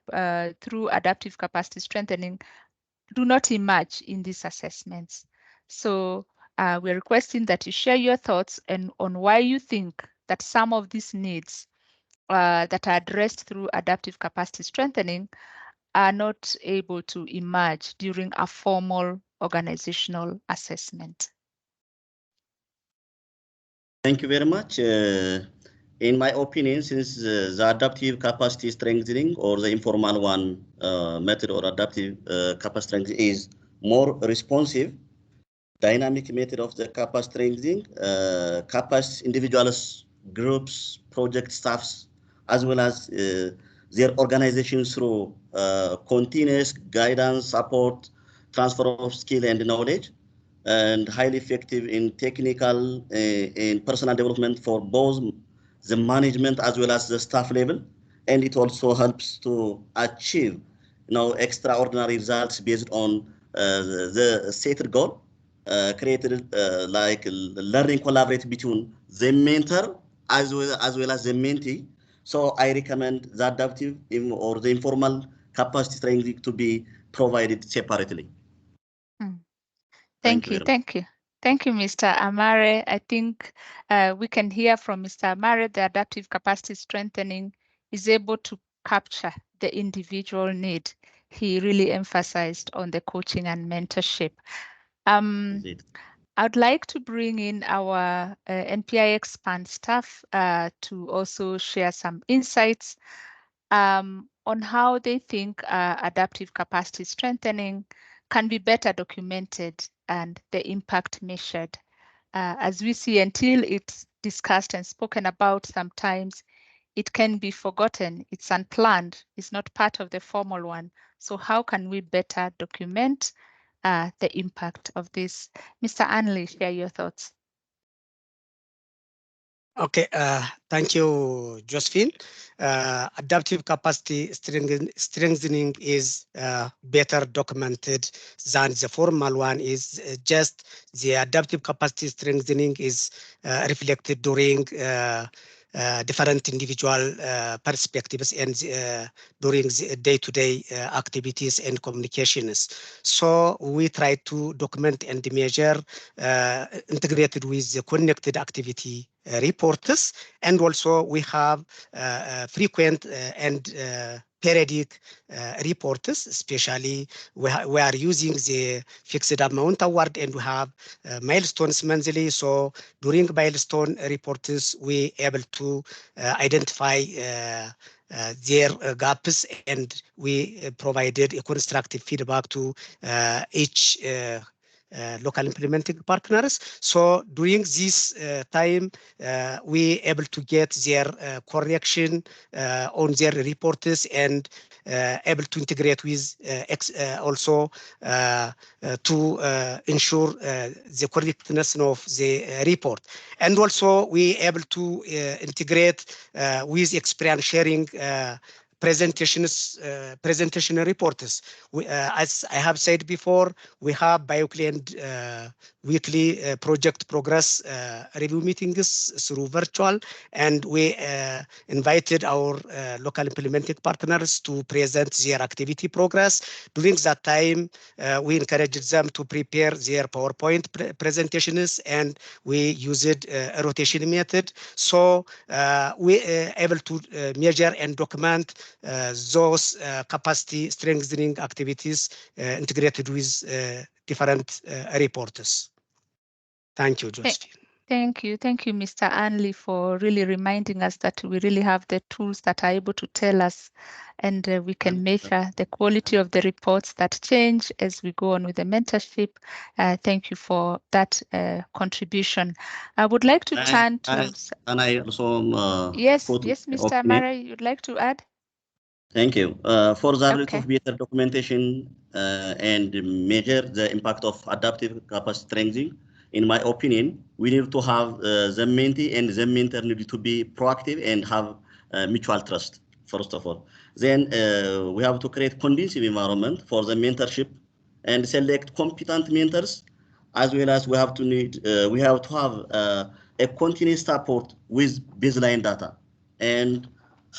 through adaptive capacity strengthening do not emerge in these assessments. So we're requesting that you share your thoughts on why you think that some of these needs that are addressed through adaptive capacity strengthening are not able to emerge during a formal organizational assessment. Thank you very much. In my opinion, since the adaptive capacity strengthening or the informal one method or adaptive capacity strengthening is more responsive, dynamic method of the capacity strengthening, capacity individuals, groups, project staffs, as well as their organizations through continuous guidance, support, transfer of skill and knowledge, and highly effective in technical and personal development for both the management as well as the staff level. And it also helps to achieve extraordinary results based on the stated goal, created like learning collaborate between the mentor as well as the mentee. So I recommend the adaptive or the informal capacity training to be provided separately. Thank you. Thank you, Mr. Amare. I think we can hear from Mr. Amare the adaptive capacity strengthening is able to capture the individual need. He really emphasized on the coaching and mentorship. I'd like to bring in our NPI Expand staff to also share some insights on how they think adaptive capacity strengthening can be better documented and the impact measured. As we see, until it's discussed and spoken about, sometimes it can be forgotten, it's unplanned, it's not part of the formal one. So how can we better document the impact of this? Mr. Anley, share your thoughts. Okay, thank you, Josephine. Adaptive capacity strengthening is better documented than the formal one is. Just the adaptive capacity strengthening is reflected during different individual perspectives and during the day-to-day activities and communications. So we try to document and measure integrated with the connected activity reports, and also we have frequent and periodic reports, especially we are using the fixed amount award and we have milestones monthly. So during milestone reports, we able to identify their gaps, and we provided a constructive feedback to each local implementing partners. So during this time, we able to get their correction on their reports and able to integrate with also to ensure the correctness of the report. And also we able to integrate with experience sharing presentation reports. As I have said before, we have bi-weekly and weekly project progress review meetings through virtual, and we invited our local implementing partners to present their activity progress. During that time, we encouraged them to prepare their PowerPoint presentations, and we used a rotation method. So we able to measure and document those capacity strengthening activities integrated with different reports. Thank you, Josephine. Thank you, Mr. Anley, for really reminding us that we really have the tools that are able to tell us, and we can measure the quality of the reports that change as we go on with the mentorship. Thank you for that contribution. I would like to turn to... And I also yes, Mr. Amara, you'd like to add? Thank you. For the ability Okay. of better documentation and measure the impact of adaptive capacity strengthening, in my opinion, we need to have the mentee and the mentor need to be proactive and have mutual trust, first of all. Then we have to create conducive environment for the mentorship and select competent mentors, as well as we have to have a continuous support with baseline data and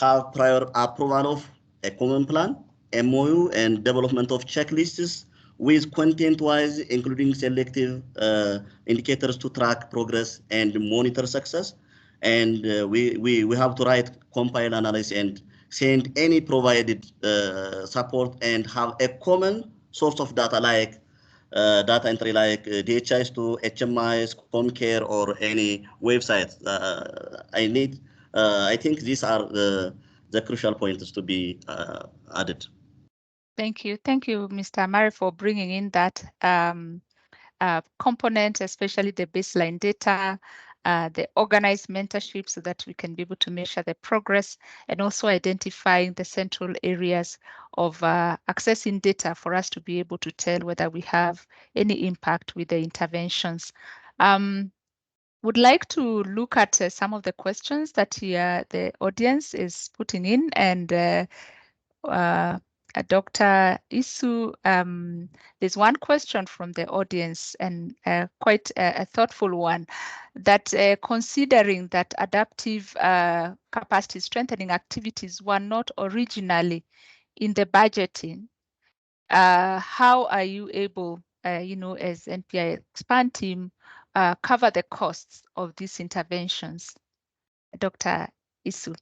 have prior approval of a common plan, MOU, and development of checklists with content-wise, including selective indicators to track progress and monitor success. And we have to write compile analysis and send any provided support and have a common source of data like data entry like DHIS to HMIs, ComCare, or any website. I think these are the crucial points to be added. Thank you, Mr. Amari, for bringing in that component, especially the baseline data, the organized mentorship, so that we can be able to measure the progress, and also identifying the central areas of accessing data for us to be able to tell whether we have any impact with the interventions. Would like to look at some of the questions that the audience is putting in, and Dr. Isu, there's one question from the audience, and quite a thoughtful one, that considering that adaptive capacity strengthening activities were not originally in the budgeting, how are you able, as NPI Expand team, cover the costs of these interventions? Dr. Isu.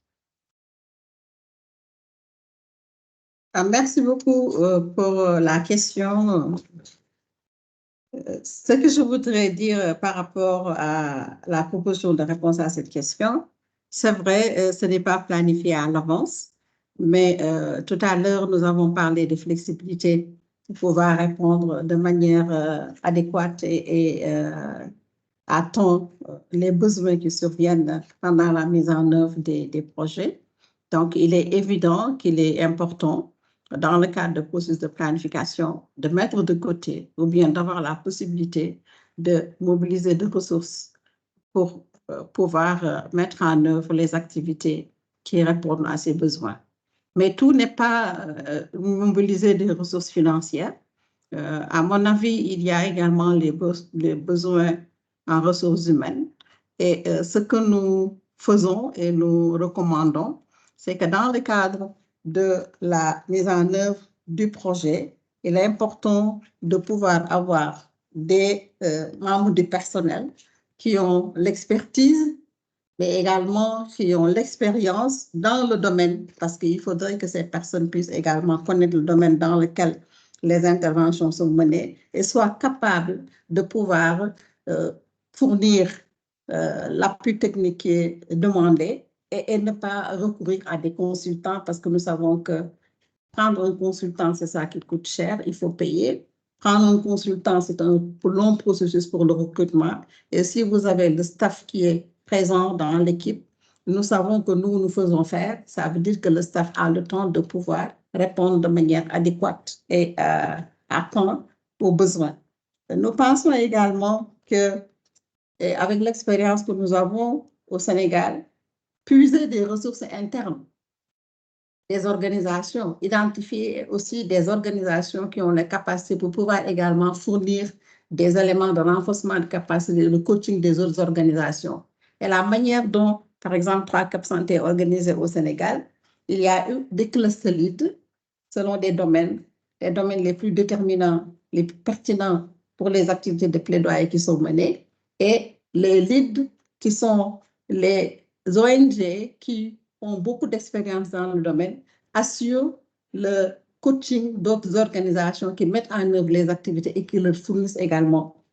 Merci beaucoup pour la question. Ce que je voudrais dire par rapport à la proposition de réponse à cette question, c'est vrai, ce n'est pas planifié à l'avance, mais tout à l'heure, nous avons parlé de flexibilité pour pouvoir répondre de manière adéquate et à temps les besoins qui surviennent pendant la mise en œuvre des projets. Donc, il est évident qu'il est important, dans le cadre de processus de planification, de mettre de côté ou bien d'avoir la possibilité de mobiliser des ressources pour pouvoir mettre en œuvre les activités qui répondent à ces besoins. Mais tout n'est pas mobiliser des ressources financières. À mon avis, il y a également les besoins en ressources humaines. Et ce que nous faisons et nous recommandons, c'est que dans le cadre de la mise en œuvre du projet, il est important de pouvoir avoir des membres du personnel qui ont l'expertise, mais également qui ont l'expérience dans le domaine, parce qu'il faudrait que ces personnes puissent également connaître le domaine dans lequel les interventions sont menées et soient capables de pouvoir fournir l'appui technique qui est demandé et ne pas recourir à des consultants, parce que nous savons que prendre un consultant, c'est ça qui coûte cher, il faut payer. Prendre un consultant, c'est un long processus pour le recrutement. Et si vous avez le staff qui est présent dans l'équipe, nous savons que nous faisons faire. Ça veut dire que le staff a le temps de pouvoir répondre de manière adéquate et à temps aux besoins. Nous pensons également que, avec l'expérience que nous avons au Sénégal, puiser des ressources internes, des organisations, identifier aussi des organisations qui ont la capacité pour pouvoir également fournir des éléments de renforcement de capacité, le coaching des autres organisations. Et la manière dont, par exemple, 3CAP Santé est organisé au Sénégal, il y a eu des clusters leads selon des domaines les plus déterminants, les plus pertinents pour les activités de plaidoyer qui sont menées, et les leads qui sont les ONG qui ont beaucoup d'expérience dans le domaine, assurent le coaching d'autres organisations qui mettent en œuvre les activités et qui leur fournissent également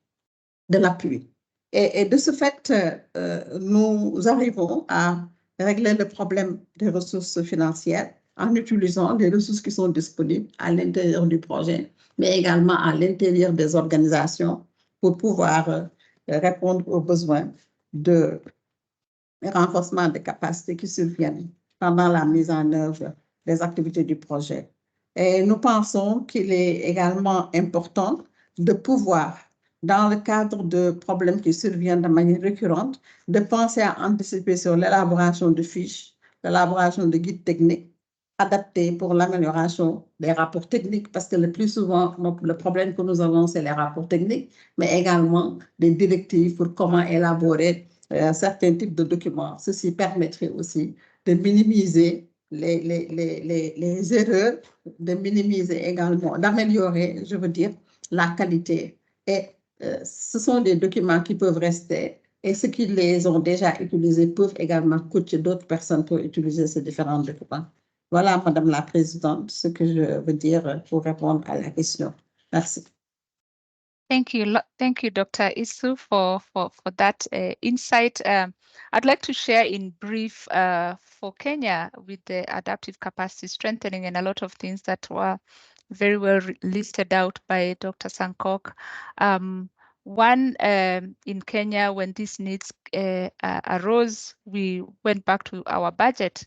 de l'appui. Et de ce fait, nous arrivons à régler le problème des ressources financières en utilisant les ressources qui sont disponibles à l'intérieur du projet, mais également à l'intérieur des organisations pour pouvoir répondre aux besoins de renforcement de capacités qui surviennent pendant la mise en œuvre des activités du projet. Et nous pensons qu'il est également important de pouvoir, dans le cadre de problèmes qui surviennent de manière récurrente, de penser à anticiper sur l'élaboration de fiches, l'élaboration de guides techniques adaptés pour l'amélioration des rapports techniques, parce que le plus souvent, le problème que nous avons, c'est les rapports techniques, mais également des directives pour comment élaborer certains types de documents. Ceci permettrait aussi de minimiser les erreurs, de minimiser également, d'améliorer, je veux dire, la qualité. Et ce sont des documents qui peuvent rester, et ceux qui les ont déjà utilisés peuvent également coacher d'autres personnes pour utiliser ces différents documents. Voilà, Madame la Présidente, ce que je veux dire pour répondre à la question. Merci. Thank you, Dr. Isu, for that insight. I'd like to share in brief for Kenya with the adaptive capacity strengthening and a lot of things that were very well listed out by Dr. Sankok. One, in Kenya, when these needs arose, we went back to our budget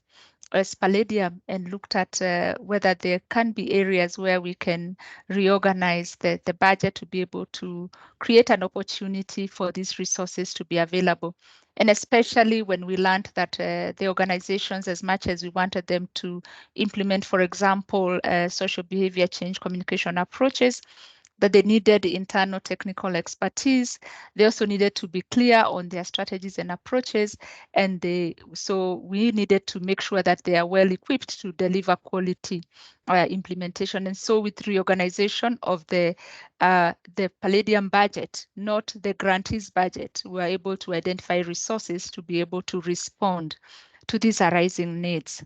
as Palladium and looked at whether there can be areas where we can reorganize the budget to be able to create an opportunity for these resources to be available. And especially when we learned that the organizations, as much as we wanted them to implement, for example, social behavior change communication approaches, that they needed internal technical expertise. They also needed to be clear on their strategies and approaches. And so we needed to make sure that they are well equipped to deliver quality implementation. And so with reorganization of the Palladium budget, not the grantees budget, we were able to identify resources to be able to respond to these arising needs.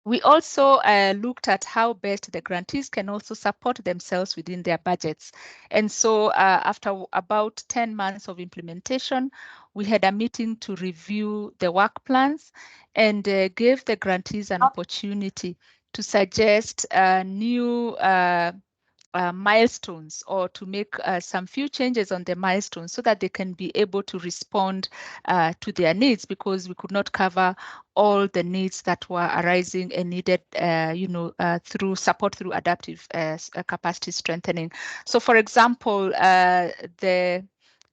We also looked at how best the grantees can also support themselves within their budgets. And so after about 10 months of implementation, we had a meeting to review the work plans and gave the grantees an opportunity to suggest new milestones or to make some few changes on the milestones so that they can be able to respond to their needs, because we could not cover all the needs that were arising and needed, through support through adaptive capacity strengthening. So, for example, the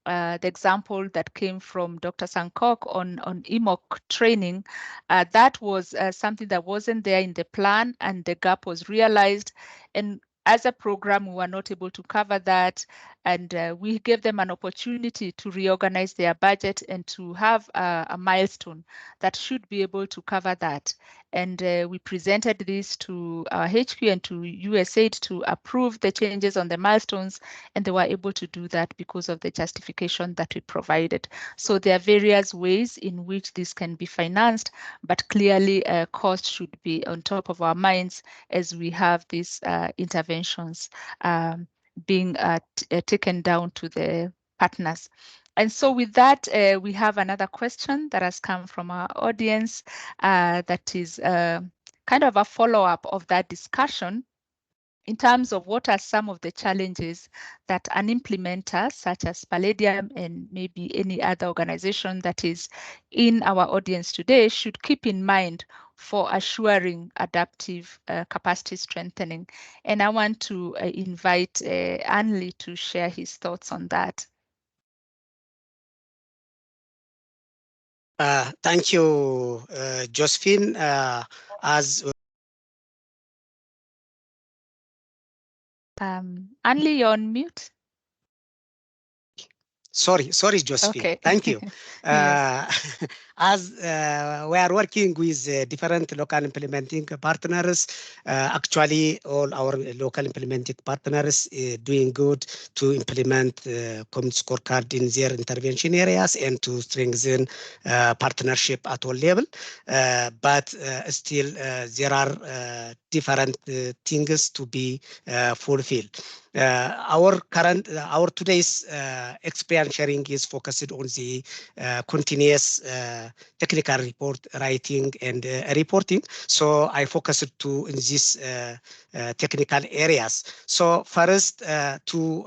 example that came from Dr. Sankok on EMOC training, that was something that wasn't there in the plan, and the gap was realized. And as a program, we were not able to cover that, and we gave them an opportunity to reorganize their budget and to have a milestone that should be able to cover that. And we presented this to our HQ and to USAID to approve the changes on the milestones, and they were able to do that because of the justification that we provided. So there are various ways in which this can be financed, but clearly cost should be on top of our minds as we have these interventions being taken down to the partners. And so with that, we have another question that has come from our audience that is kind of a follow-up of that discussion in terms of what are some of the challenges that an implementer such as Palladium and maybe any other organization that is in our audience today should keep in mind for assuring adaptive capacity strengthening. And I want to invite Anli to share his thoughts on that. Thank you, Josephine. Anli, you're on mute. Sorry, Josephine. Okay. Thank you. Yes. As we are working with different local implementing partners, actually all our local implementing partners doing good to implement community scorecard in their intervention areas and to strengthen partnership at all level. But still there are different things to be fulfilled. Our today's experience sharing is focused on the continuous technical report writing and reporting. So I focused to in these technical areas. So first to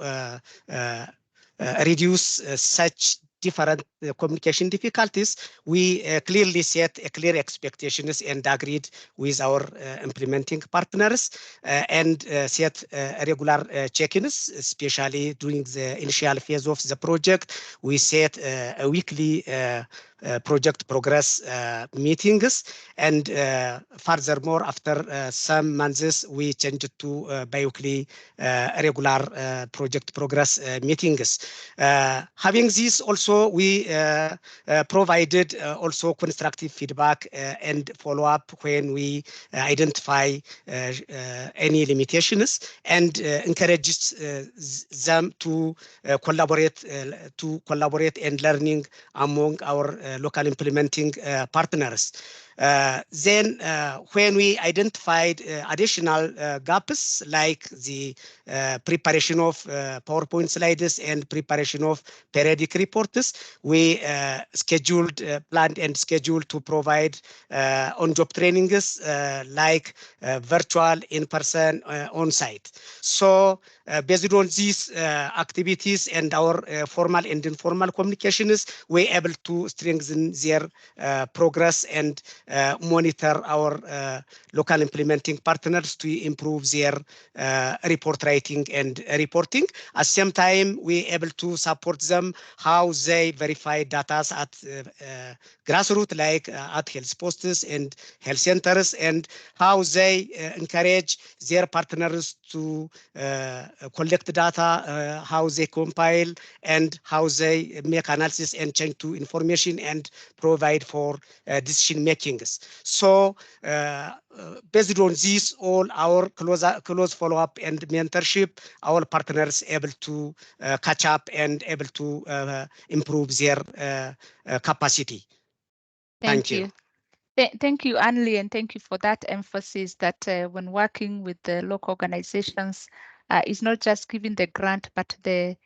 reduce such different communication difficulties, we clearly set clear expectations and agreed with our implementing partners and set regular check-ins, especially during the initial phase of the project. We set a weekly project progress meetings, and furthermore, after some months, we changed to bi-weekly regular project progress meetings. Having this also, we provided also constructive feedback and follow-up when we identify any limitations, and encourages them to collaborate and learning among our local implementing partners. Then when we identified additional gaps like the preparation of PowerPoint slides and preparation of periodic reports, we planned and scheduled to provide on-job trainings like virtual, in-person, on-site. So based on these activities and our formal and informal communications, we're able to strengthen their progress and monitor our local implementing partners to improve their report writing and reporting. At the same time, we're able to support them how they verify data at grassroots, like at health posts and health centers, and how they encourage their partners to collect data, how they compile, and how they make analysis and change to information and provide for decision making. So based on this, all our close follow-up and mentorship, our partners able to catch up and able to improve their capacity. Thank you. Thank you, Anli, and thank you for that emphasis that when working with the local organizations, it's not just giving the grant, but the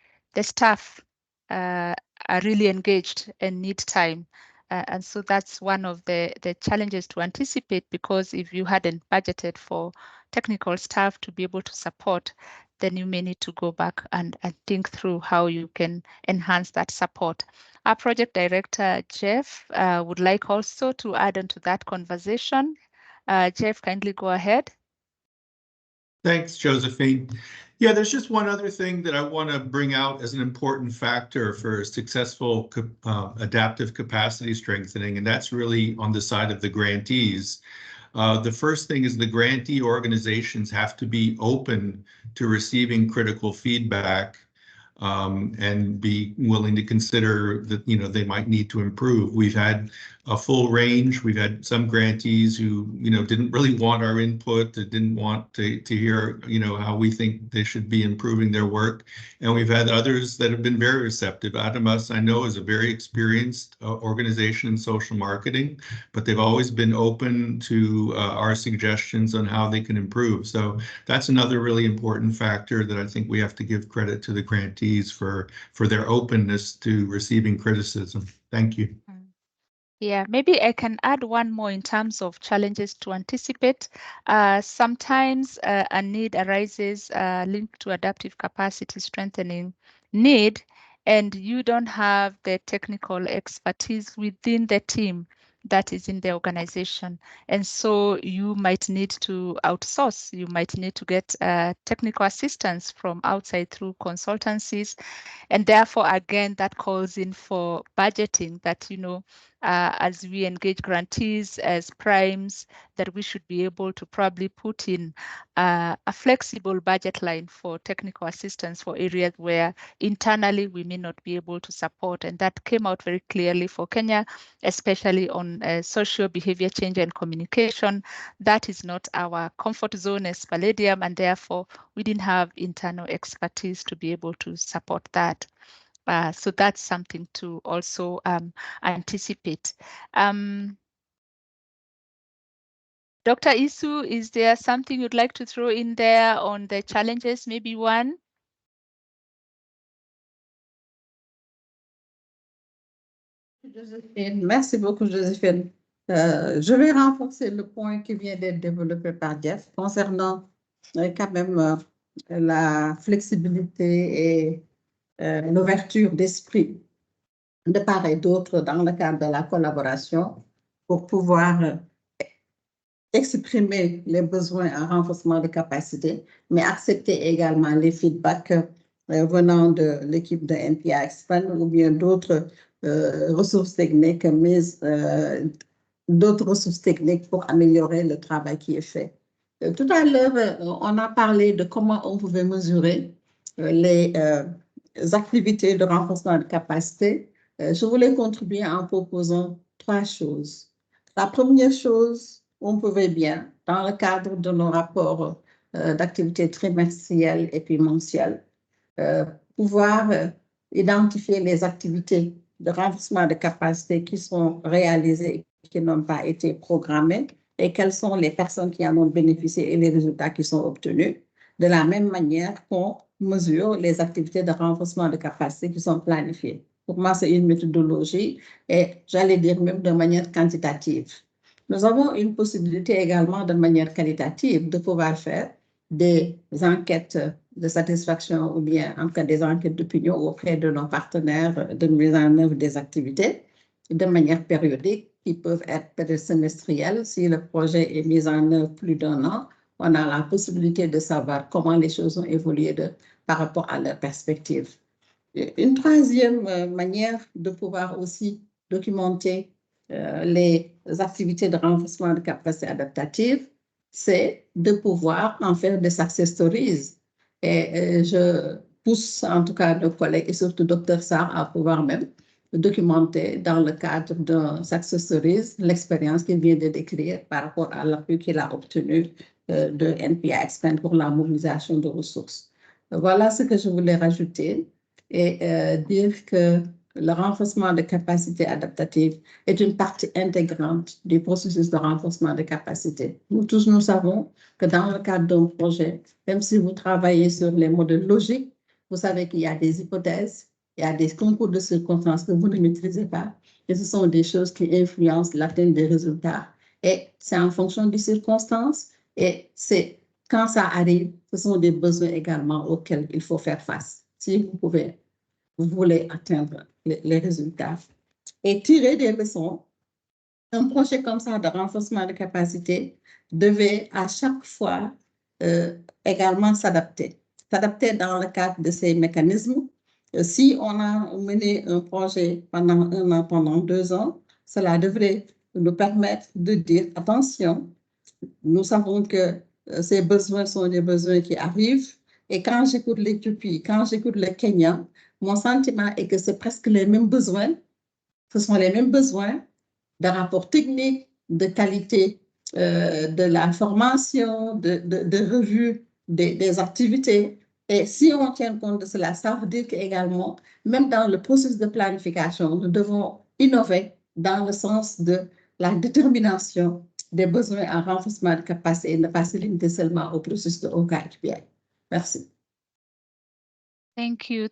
staff are really engaged and need time. And so that's one of the challenges to anticipate, because if you hadn't budgeted for technical staff to be able to support, then you may need to go back and think through how you can enhance that support. Our project director, Jeff, would like also to add on to that conversation. Jeff, kindly go ahead. Thanks, Josephine. Yeah, there's just one other thing that I want to bring out as an important factor for successful adaptive capacity strengthening, and that's really on the side of the grantees. The first thing is the grantee organizations have to be open to receiving critical feedback and be willing to consider that, they might need to improve. We've had a full range. We've had some grantees who, didn't really want our input, that didn't want to hear, how we think they should be improving their work. And we've had others that have been very receptive. Adamas, I know, is a very experienced organization in social marketing, but they've always been open to our suggestions on how they can improve. So that's another really important factor that I think we have to give credit to the grantees for their openness to receiving criticism. Thank you. Yeah, maybe I can add one more in terms of challenges to anticipate. Sometimes a need arises linked to adaptive capacity strengthening need, and you don't have the technical expertise within the team that is in the organization. And so you might need to outsource, you might need to get technical assistance from outside through consultancies. And therefore, again, that calls in for budgeting that, as we engage grantees as primes, that we should be able to probably put in a flexible budget line for technical assistance for areas where internally we may not be able to support. And that came out very clearly for Kenya, especially on social behavior change and communication. That is not our comfort zone as Palladium, and therefore we didn't have internal expertise to be able to support that. So that's something to also anticipate. Dr. Isu, is there something you'd like to throw in there on the challenges, maybe one? Joséphine, merci beaucoup, Joséphine. Je vais renforcer le point qui vient d'être développé par Jeff concernant quand même la flexibilité et l'ouverture d'esprit de part et d'autre dans le cadre de la collaboration pour pouvoir exprimer les besoins en renforcement de capacité, mais accepter également les feedbacks venant de l'équipe de NPI Expand ou bien d'autres ressources techniques, d'autres ressources techniques pour améliorer le travail qui est fait. Tout à l'heure, on a parlé de comment on pouvait mesurer les activités de renforcement de capacité. Je voulais contribuer en proposant 3 choses. La première chose, on pouvait bien, dans le cadre de nos rapports d'activité trimestrielle et puis mensuelle, pouvoir identifier les activités de renforcement de capacité qui sont réalisées et qui n'ont pas été programmées et quelles sont les personnes qui en ont bénéficié et les résultats qui sont obtenus. De la même manière qu'on mesure les activités de renforcement de capacité qui sont planifiées. Pour moi, c'est une méthodologie et j'allais dire même de manière quantitative. Nous avons une possibilité également de manière qualitative de pouvoir faire des enquêtes de satisfaction ou bien en cas des enquêtes d'opinion auprès de nos partenaires de mise en œuvre des activités de manière périodique qui peuvent être peut-être semestrielles. Si le projet est mis en œuvre plus d'1 an, on a la possibilité de savoir comment les choses ont évolué par rapport à leur perspective. Une troisième manière de pouvoir aussi documenter les activités de renforcement de capacité adaptative, c'est de pouvoir en faire des success stories. Et je pousse en tout cas nos collègues et surtout Dr Sarr à pouvoir même documenter dans le cadre d'un success stories l'expérience qu'il vient de décrire par rapport à l'appui qu'il a obtenu de NPI Expand pour la mobilisation de ressources. Voilà ce que je voulais rajouter et dire que le renforcement de capacité adaptative est une partie intégrante du processus de renforcement de capacité. Nous tous, nous savons que dans le cadre d'un projet, même si vous travaillez sur les modèles logiques, vous savez qu'il y a des hypothèses, il y a des concours de circonstances que vous ne maîtrisez pas, et ce sont des choses qui influencent l'atteinte des résultats. Et c'est en fonction des circonstances, et c'est quand ça arrive, ce sont des besoins également auxquels il faut faire face. Si vous voulez atteindre les résultats et tirer des leçons, un projet comme ça de renforcement de capacité devait à chaque fois également s'adapter. S'adapter dans le cadre de ces mécanismes. Si on a mené un projet pendant 1 an, pendant 2 ans, cela devrait nous permettre de dire attention, nous savons que ces besoins sont des besoins qui arrivent. Et quand j'écoute l'Éthiopie, quand j'écoute le Kenya, mon sentiment est que c'est presque les mêmes besoins. Ce sont les mêmes besoins de rapports techniques, de qualité de la formation, de revue des activités. Et si on tient compte de cela, ça veut dire qu'également, même dans le processus de planification, nous devons innover dans le sens de la détermination des besoins en renforcement de capacité et ne pas se limiter seulement au processus de OKHPI. Merci. Thank you,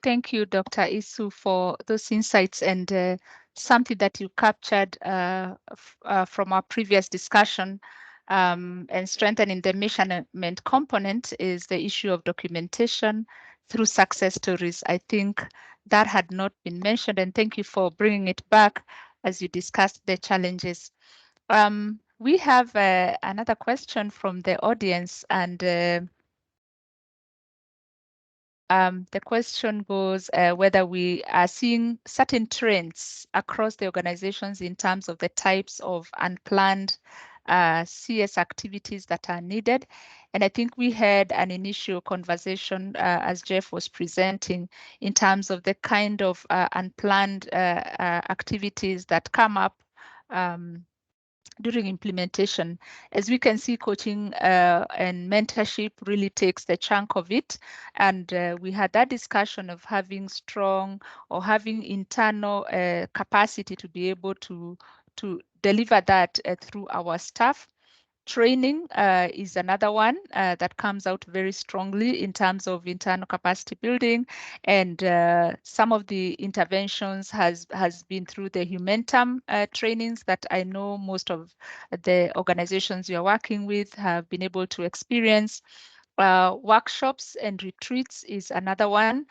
Dr. Isu, for those insights and something that you captured from our previous discussion and strengthening the measurement component is the issue of documentation through success stories. I think that had not been mentioned, and thank you for bringing it back as you discussed the challenges. We have another question from the audience, and the question goes whether we are seeing certain trends across the organizations in terms of the types of unplanned CS activities that are needed. And I think we had an initial conversation as Jeff was presenting in terms of the kind of unplanned activities that come up during implementation. As we can see, coaching and mentorship really takes the chunk of it. And we had that discussion of having strong or having internal capacity to be able to deliver that through our staff. Training is another one that comes out very strongly in terms of internal capacity building, and some of the interventions has been through the Humentum trainings that I know most of the organizations you're working with have been able to experience. Workshops and retreats is another one.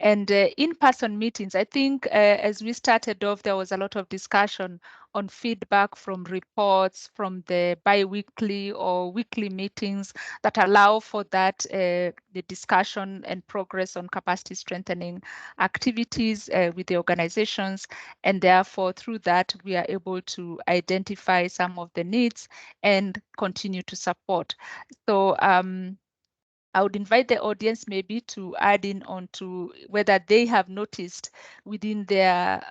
And in-person meetings, I think as we started off, there was a lot of discussion on feedback from reports from the bi-weekly or weekly meetings that allow for that the discussion and progress on capacity strengthening activities with the organizations. And therefore, through that, we are able to identify some of the needs and continue to support. So I would invite the audience maybe to add in on to whether they have noticed within their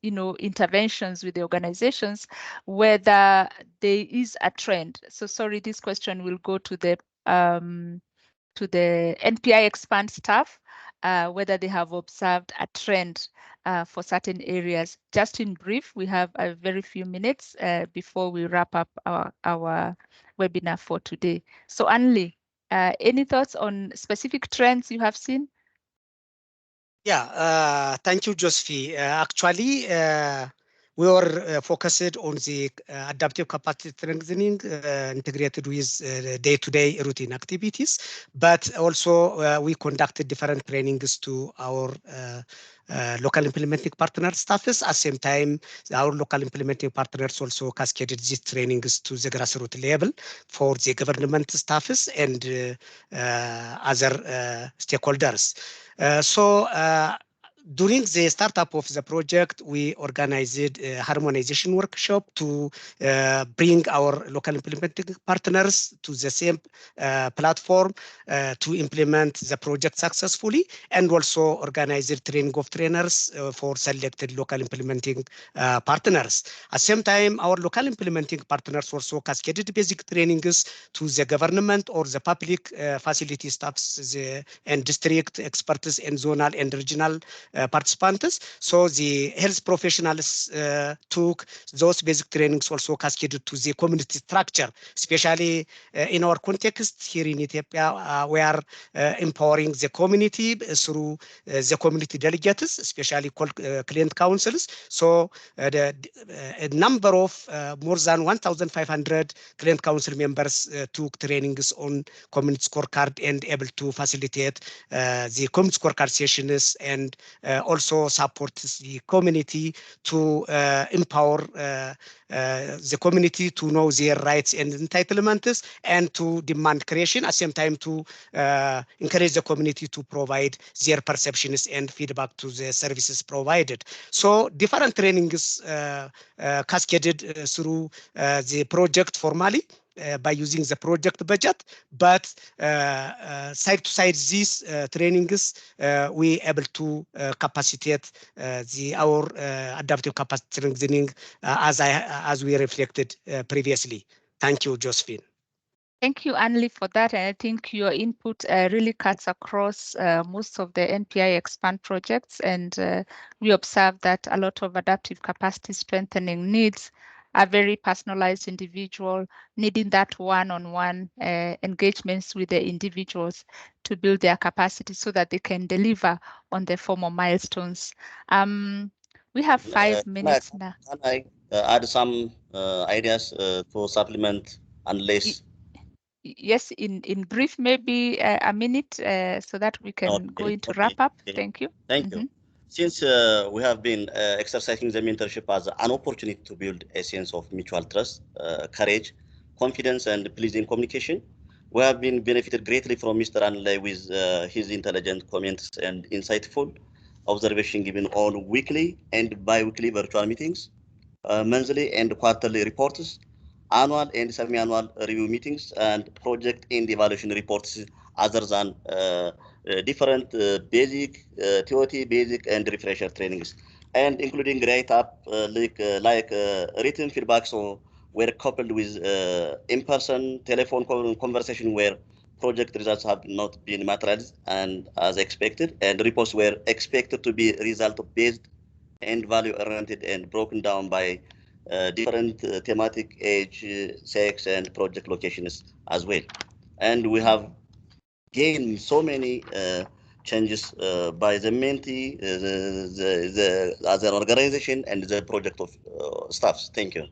interventions with the organizations, whether there is a trend. So sorry, this question will go to the NPI Expand staff, whether they have observed a trend for certain areas. Just in brief, we have a very few minutes before we wrap up our webinar for today. So Anli, any thoughts on specific trends you have seen? Yeah, thank you, Josephine. Actually, we were focused on the adaptive capacity strengthening integrated with day-to-day routine activities, but also we conducted different trainings to our local implementing partner staffs. At the same time, our local implementing partners also cascaded these trainings to the grassroots level for the government staffs and other stakeholders. During the startup of the project, we organized a harmonization workshop to bring our local implementing partners to the same platform to implement the project successfully, and also organized training of trainers for selected local implementing partners. At the same time, our local implementing partners also cascaded basic trainings to the government or the public facility staffs and district experts and zonal and regional participants. So the health professionals took those basic trainings also cascaded to the community structure, especially in our context here in Ethiopia, we are empowering the community through the community delegates, especially called client councils. So a number of more than 1,500 client council members took trainings on community scorecard and able to facilitate the community scorecard sessions and also support the community to empower the community to know their rights and entitlements and to demand creation, at the same time to encourage the community to provide their perceptions and feedback to the services provided. So different trainings cascaded through the project formally by using the project budget, but side to side these trainings, we able to capacitate our adaptive capacity strengthening as we reflected previously. Thank you, Josephine. Thank you, Anli, for that. And I think your input really cuts across most of the NPI Expand projects. And we observe that a lot of adaptive capacity strengthening needs are very personalized individual, needing that one-on-one engagements with the individuals to build their capacity so that they can deliver on the formal milestones. We have 5 minutes now. Can I add some ideas to supplement Anli's? Yes, in brief, maybe a minute so that we can go into wrap up. Okay. Thank you. Thank you. Since we have been exercising the mentorship as an opportunity to build a sense of mutual trust, courage, confidence, and pleasing communication, we have been benefited greatly from Mr. Anlay with his intelligent comments and insightful observation given on weekly and bi-weekly virtual meetings, monthly and quarterly reports, annual and semi-annual review meetings, and project and evaluation reports other than different basic, TOT, basic, and refresher trainings, and including write-up like written feedback, so were coupled with in-person telephone conversation where project results have not been materialized and as expected, and reports were expected to be result-based and value-oriented and broken down by different thematic, age, sex, and project locations as well. And we have gained so many changes by the mentee, as an organization, and the project of staffs. Thank you.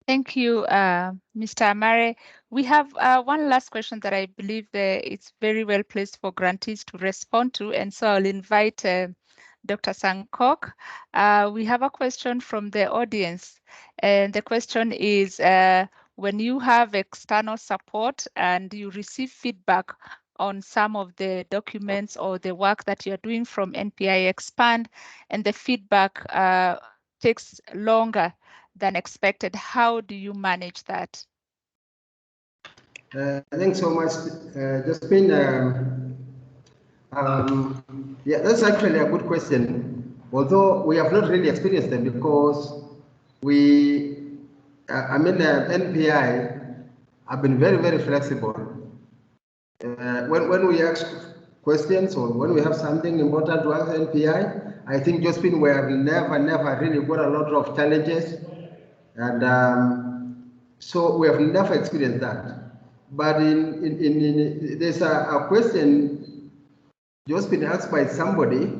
Thank you, Mr. Amare. We have one last question that I believe it's very well placed for grantees to respond to, and so I'll invite Dr. Sankok. We have a question from the audience, and the question is, when you have external support and you receive feedback on some of the documents or the work that you're doing from NPI Expand, and the feedback takes longer than expected, how do you manage that? Thanks so much, Josephine. Yeah, that's actually a good question. Although we have not really experienced them because NPI have been very, very flexible. When we ask questions or when we have something important to ask NPI, I think Josephine, we have never really got a lot of challenges. And so we have never experienced that. But there's a question just been asked by somebody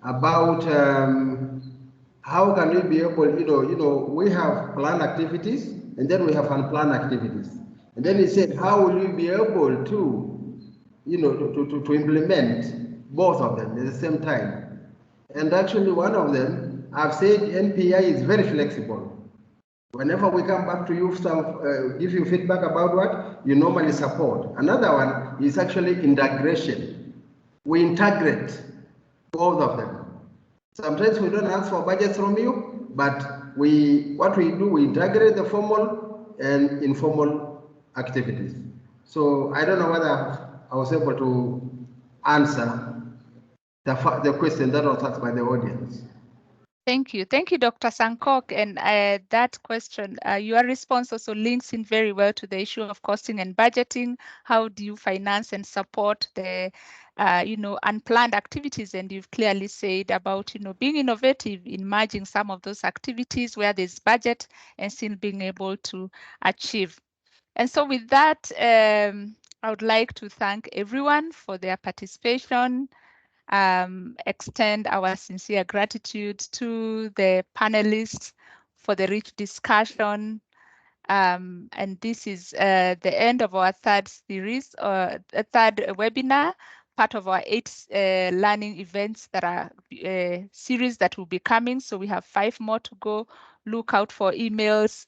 about how can we be able, we have planned activities and then we have unplanned activities. And then he said, how will you be able to, to implement both of them at the same time? And actually one of them, I've said NPI is very flexible. Whenever we come back to you, give you feedback about what you normally support. Another one is actually integration. We integrate both of them. Sometimes we don't ask for budgets from you, but what we do, we integrate the formal and informal activities. So I don't know whether I was able to answer the question that was asked by the audience. Thank you. Thank you, Dr. Sankok. And that question, your response also links in very well to the issue of costing and budgeting. How do you finance and support the, unplanned activities? And you've clearly said about, being innovative in merging some of those activities where there's budget and still being able to achieve. And so with that, I would like to thank everyone for their participation. Extend our sincere gratitude to the panelists for the rich discussion. And this is the end of our third series, a third webinar, part of our 8 learning events that are series that will be coming. So we have 5 more to go. Look out for emails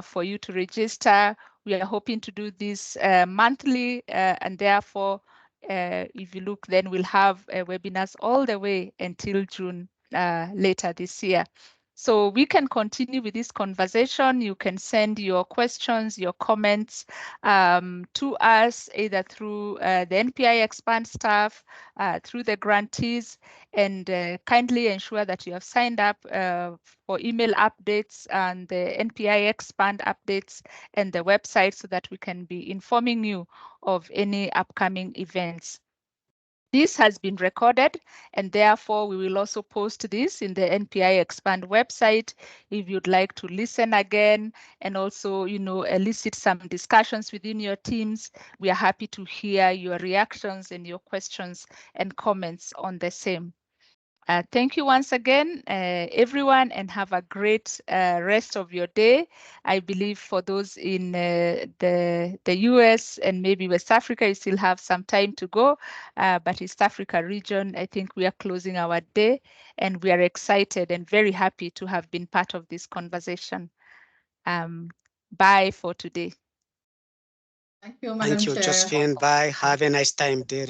for you to register. We are hoping to do this monthly, and therefore, if you look, then we'll have webinars all the way until June later this year. So we can continue with this conversation. You can send your questions, your comments to us, either through the NPI Expand staff, through the grantees, and kindly ensure that you have signed up for email updates and the NPI Expand updates and the website so that we can be informing you of any upcoming events. This has been recorded, and therefore we will also post this in the NPI Expand website if you'd like to listen again and also, elicit some discussions within your teams. We are happy to hear your reactions and your questions and comments on the same. Thank you once again, everyone, and have a great rest of your day. I believe for those in the US and maybe West Africa, you still have some time to go, but East Africa region, I think we are closing our day, and we are excited and very happy to have been part of this conversation. Bye for today. Thank you, Madam Thank you, Chair. Josephine. Bye. Have a nice time, dear.